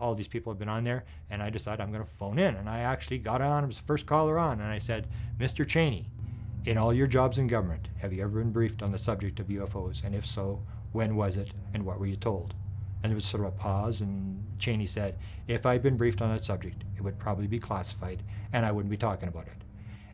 All these people have been on there. And I decided I'm going to phone in. And I actually got on. I was the first caller on. And I said, Mr. Cheney, in all your jobs in government, have you ever been briefed on the subject of UFOs? And if so, when was it? And what were you told? And there was sort of a pause, and Cheney said, if I'd been briefed on that subject, it would probably be classified, and I wouldn't be talking about it.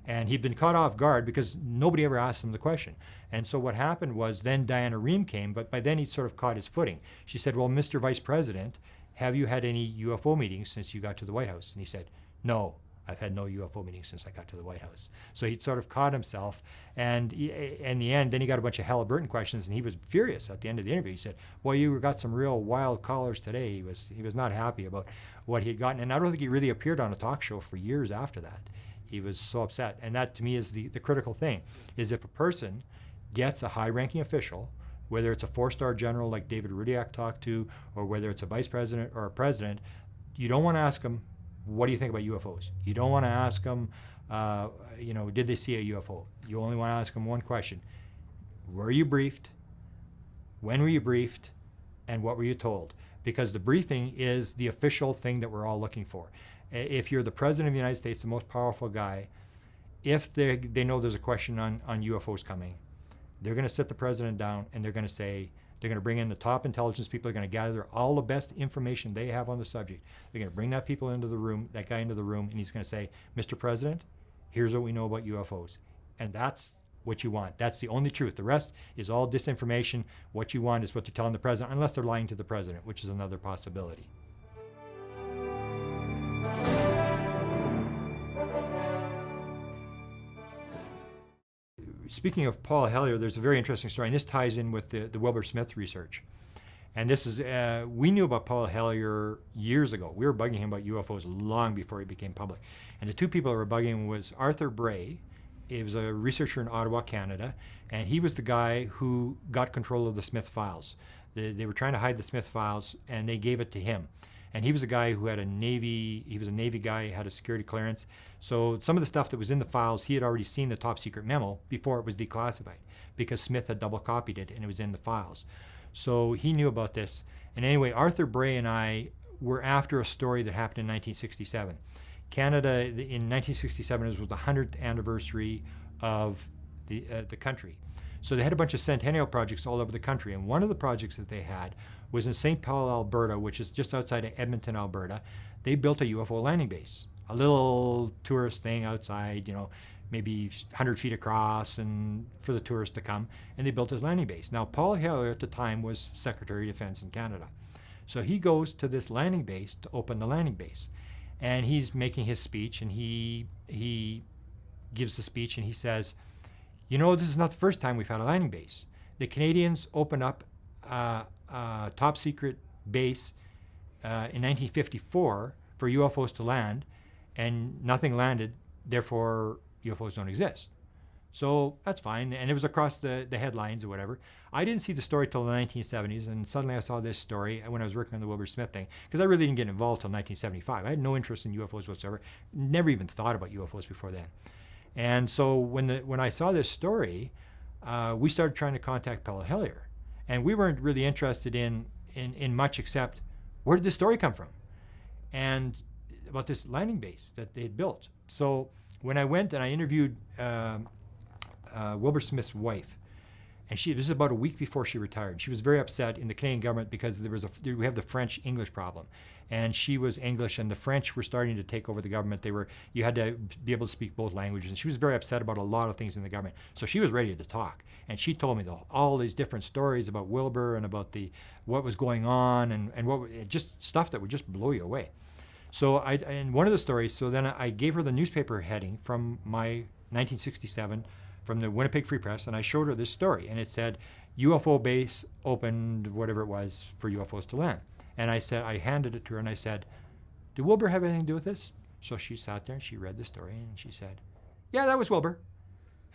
And he'd been caught off guard because nobody ever asked him the question. And so what happened was then Diana Rehm came, but by then he'd sort of caught his footing. She said, well, Mr. Vice President, have you had any UFO meetings since you got to the White House? And he said, no, I've had no UFO meetings since I got to the White House. So he'd sort of caught himself. And in the end, then he got a bunch of Halliburton questions, and he was furious at the end of the interview. He said, well, you got some real wild callers today. He was not happy about what he had gotten. And I don't think he really appeared on a talk show for years after that. He was so upset. And that, to me, is the critical thing, is if a person gets a high-ranking official, whether it's a 4-star general like David Rudiak talked to, or whether it's a vice president or a president, you don't want to ask them, what do you think about UFOs? You don't want to ask them, did they see a UFO? You only want to ask them one question. Were you briefed? When were you briefed? And what were you told? Because the briefing is the official thing that we're all looking for. If you're the president of the United States, the most powerful guy, if they know there's a question on UFOs coming, they're going to sit the president down and they're going to bring in the top intelligence people. They're going to gather all the best information they have on the subject. They're going to bring that guy into the room, and he's going to say, Mr. President, here's what we know about UFOs. And that's what you want. That's the only truth. The rest is all disinformation. What you want is what they're telling the president, unless they're lying to the president, which is another possibility. Speaking of Paul Hellyer, there's a very interesting story, and this ties in with the Wilbur Smith research. And this is, we knew about Paul Hellyer years ago. We were bugging him about UFOs long before he became public. And the two people that were bugging him was Arthur Bray. He was a researcher in Ottawa, Canada, and he was the guy who got control of the Smith files. They were trying to hide the Smith files, and they gave it to him. And he was a guy who had he was a Navy guy, had a security clearance. So some of the stuff that was in the files, he had already seen the top secret memo before it was declassified because Smith had double copied it and it was in the files. So he knew about this. And anyway, Arthur Bray and I were after a story that happened in 1967. Canada, in 1967, was the 100th anniversary of the country. So they had a bunch of centennial projects all over the country, and one of the projects that they had was in St. Paul, Alberta, which is just outside of Edmonton, Alberta. They built a UFO landing base, a little tourist thing outside, maybe 100 feet across, and for the tourists to come, and they built his landing base. Now, Paul Hellyer at the time was Secretary of Defense in Canada. So he goes to this landing base to open the landing base, and he's making his speech, and he gives the speech, and he says, this is not the first time we've had a landing base. The Canadians opened up a top secret base in 1954 for UFOs to land, and nothing landed, therefore UFOs don't exist. So that's fine, and it was across the headlines or whatever. I didn't see the story till the 1970s, and suddenly I saw this story when I was working on the Wilbur Smith thing, because I really didn't get involved till 1975. I had no interest in UFOs whatsoever, never even thought about UFOs before then. And so when I saw this story, we started trying to contact Paul Hellyer, and we weren't really interested in much except where did this story come from, and about this landing base that they had built. So when I went and I interviewed Wilbur Smith's wife, and this is about a week before she retired. She was very upset in the Canadian government because we have the French-English problem, and she was English, and the French were starting to take over the government. You had to be able to speak both languages, and she was very upset about a lot of things in the government. So she was ready to talk, and she told me all these different stories about Wilbur and about what was going on, and just stuff that would just blow you away. So and one of the stories, so then I gave her the newspaper heading from my 1967 from the Winnipeg Free Press, and I showed her this story, and it said, UFO base opened, whatever it was, for UFOs to land. And I handed it to her, and I said, did Wilbur have anything to do with this? So she sat there, and she read the story, and she said, yeah, that was Wilbur.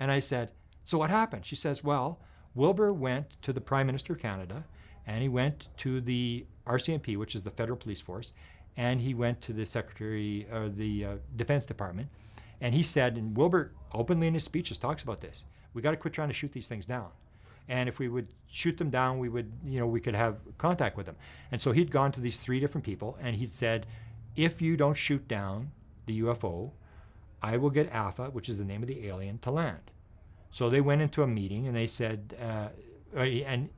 And I said, so what happened? She says, well, Wilbur went to the Prime Minister of Canada, and he went to the RCMP, which is the Federal Police Force, and he went to the Secretary of the Defense Department, and he said, and Wilbur openly in his speeches talks about this, we got to quit trying to shoot these things down. And if we would shoot them down, we could have contact with them. And so he'd gone to these 3 different people, and he'd said, if you don't shoot down the UFO, I will get Alpha, which is the name of the alien, to land. So they went into a meeting, and they said, and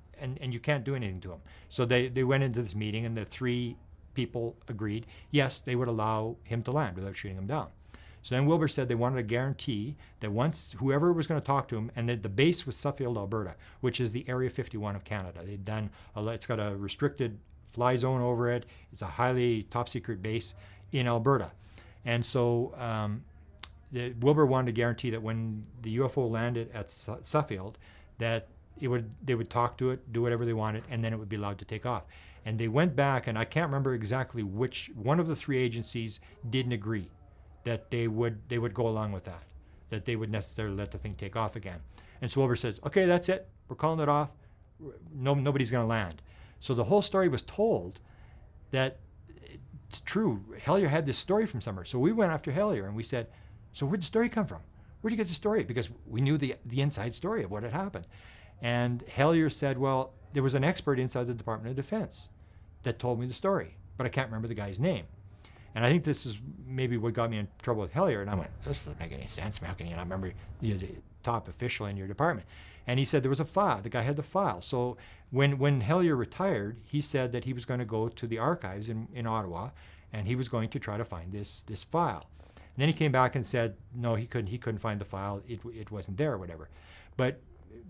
you can't do anything to him. So they went into this meeting, and the 3 people agreed, yes, they would allow him to land without shooting him down. So then Wilbur said they wanted a guarantee that once whoever was going to talk to him, and that the base was Suffield, Alberta, which is the Area 51 of Canada. They'd done it's got a restricted fly zone over it. It's a highly top secret base in Alberta. And so Wilbur wanted to guarantee that when the UFO landed at Suffield, that they would talk to it, do whatever they wanted, and then it would be allowed to take off. And they went back, and I can't remember exactly which one of the 3 agencies didn't agree that they would go along with that they would necessarily let the thing take off again. And so Wilbur says, okay, that's it. We're calling it off. Nobody's going to land. So the whole story was told that it's true. Hellyer had this story from somewhere. So we went after Hellyer, and we said, so where'd the story come from? Where'd you get the story? Because we knew the inside story of what had happened. And Hellyer said, well, there was an expert inside the Department of Defense that told me the story, but I can't remember the guy's name. And I think this is maybe what got me in trouble with Hellyer. And I went, this doesn't make any sense. How can you not remember the top official in your department? And he said there was a file. The guy had the file. So when Hellyer retired, he said that he was going to go to the archives in Ottawa, and he was going to try to find this file. And then he came back and said, no, he couldn't find the file. It wasn't there or whatever. But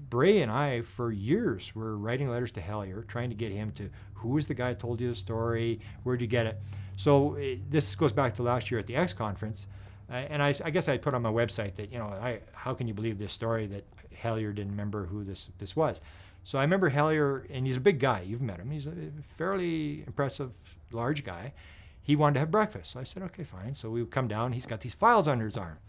Bray and I, for years, were writing letters to Hellyer, trying to get him to, who was the guy who told you the story? Where'd you get it? So this goes back to last year at the X conference, and I guess I put on my website that, how can you believe this story that Hellyer didn't remember who this was? So I remember Hellyer, and he's a big guy. You've met him. He's a fairly impressive, large guy. He wanted to have breakfast. So I said, okay, fine. So we come down. He's got these files under his arm.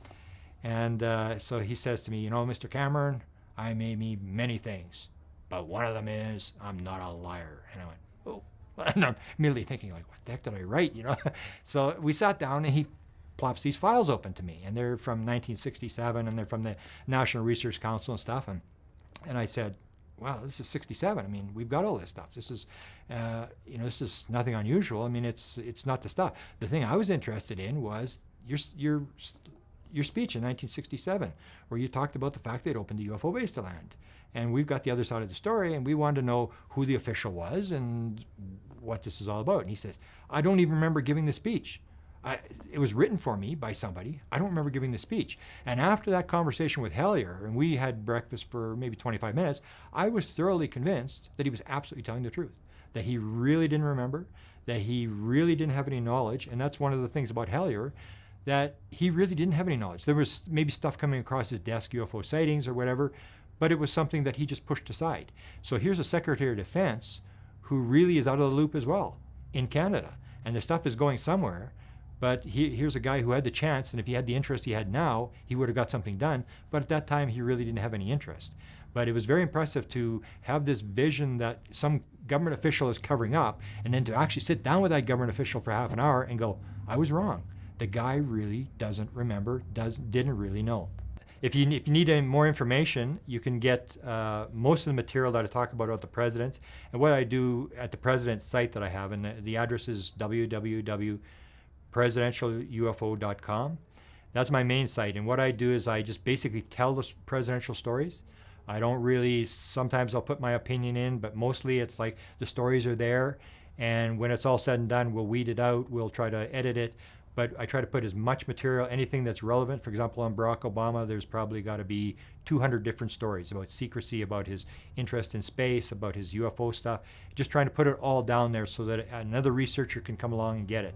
And so he says to me, Mr. Cameron, I may mean many things, but one of them is I'm not a liar. And I went, oh. And I'm immediately thinking, like, what the heck did I write, So we sat down, and he plops these files open to me. And they're from 1967, and they're from the National Research Council and stuff. And I said, wow, this is 67. I mean, we've got all this stuff. This is, this is nothing unusual. I mean, it's not the stuff. The thing I was interested in was your speech in 1967, where you talked about the fact they'd opened a UFO base to land. and we've got the other side of the story, and we wanted to know who the official was and what this is all about. And he says, I don't even remember giving the speech. It was written for me by somebody. I don't remember giving the speech. And after that conversation with Hellyer, and we had breakfast for maybe 25 minutes, I was thoroughly convinced that he was absolutely telling the truth, that he really didn't remember, that he really didn't have any knowledge. And that's one of the things about Hellyer, that he really didn't have any knowledge. There was maybe stuff coming across his desk, UFO sightings or whatever, but it was something that he just pushed aside. So here's a Secretary of Defense who really is out of the loop as well in Canada. And the stuff is going somewhere. But here's a guy who had the chance, and if he had the interest he had now, he would have got something done. But at that time, he really didn't have any interest. But it was very impressive to have this vision that some government official is covering up, and then to actually sit down with that government official for half an hour and go, I was wrong. The guy really doesn't remember, didn't really know. If you need any more information, you can get most of the material that I talk about the presidents, and what I do at the president's site that I have, and the address is www.presidentialufo.com. That's my main site, and what I do is I just basically tell the presidential stories. I don't really, sometimes I'll put my opinion in, but mostly it's like the stories are there, and when it's all said and done, we'll weed it out, we'll try to edit it, but I try to put as much material, anything that's relevant. For example, on Barack Obama, there's probably got to be 200 different stories about secrecy, about his interest in space, about his UFO stuff, just trying to put it all down there so that another researcher can come along and get it.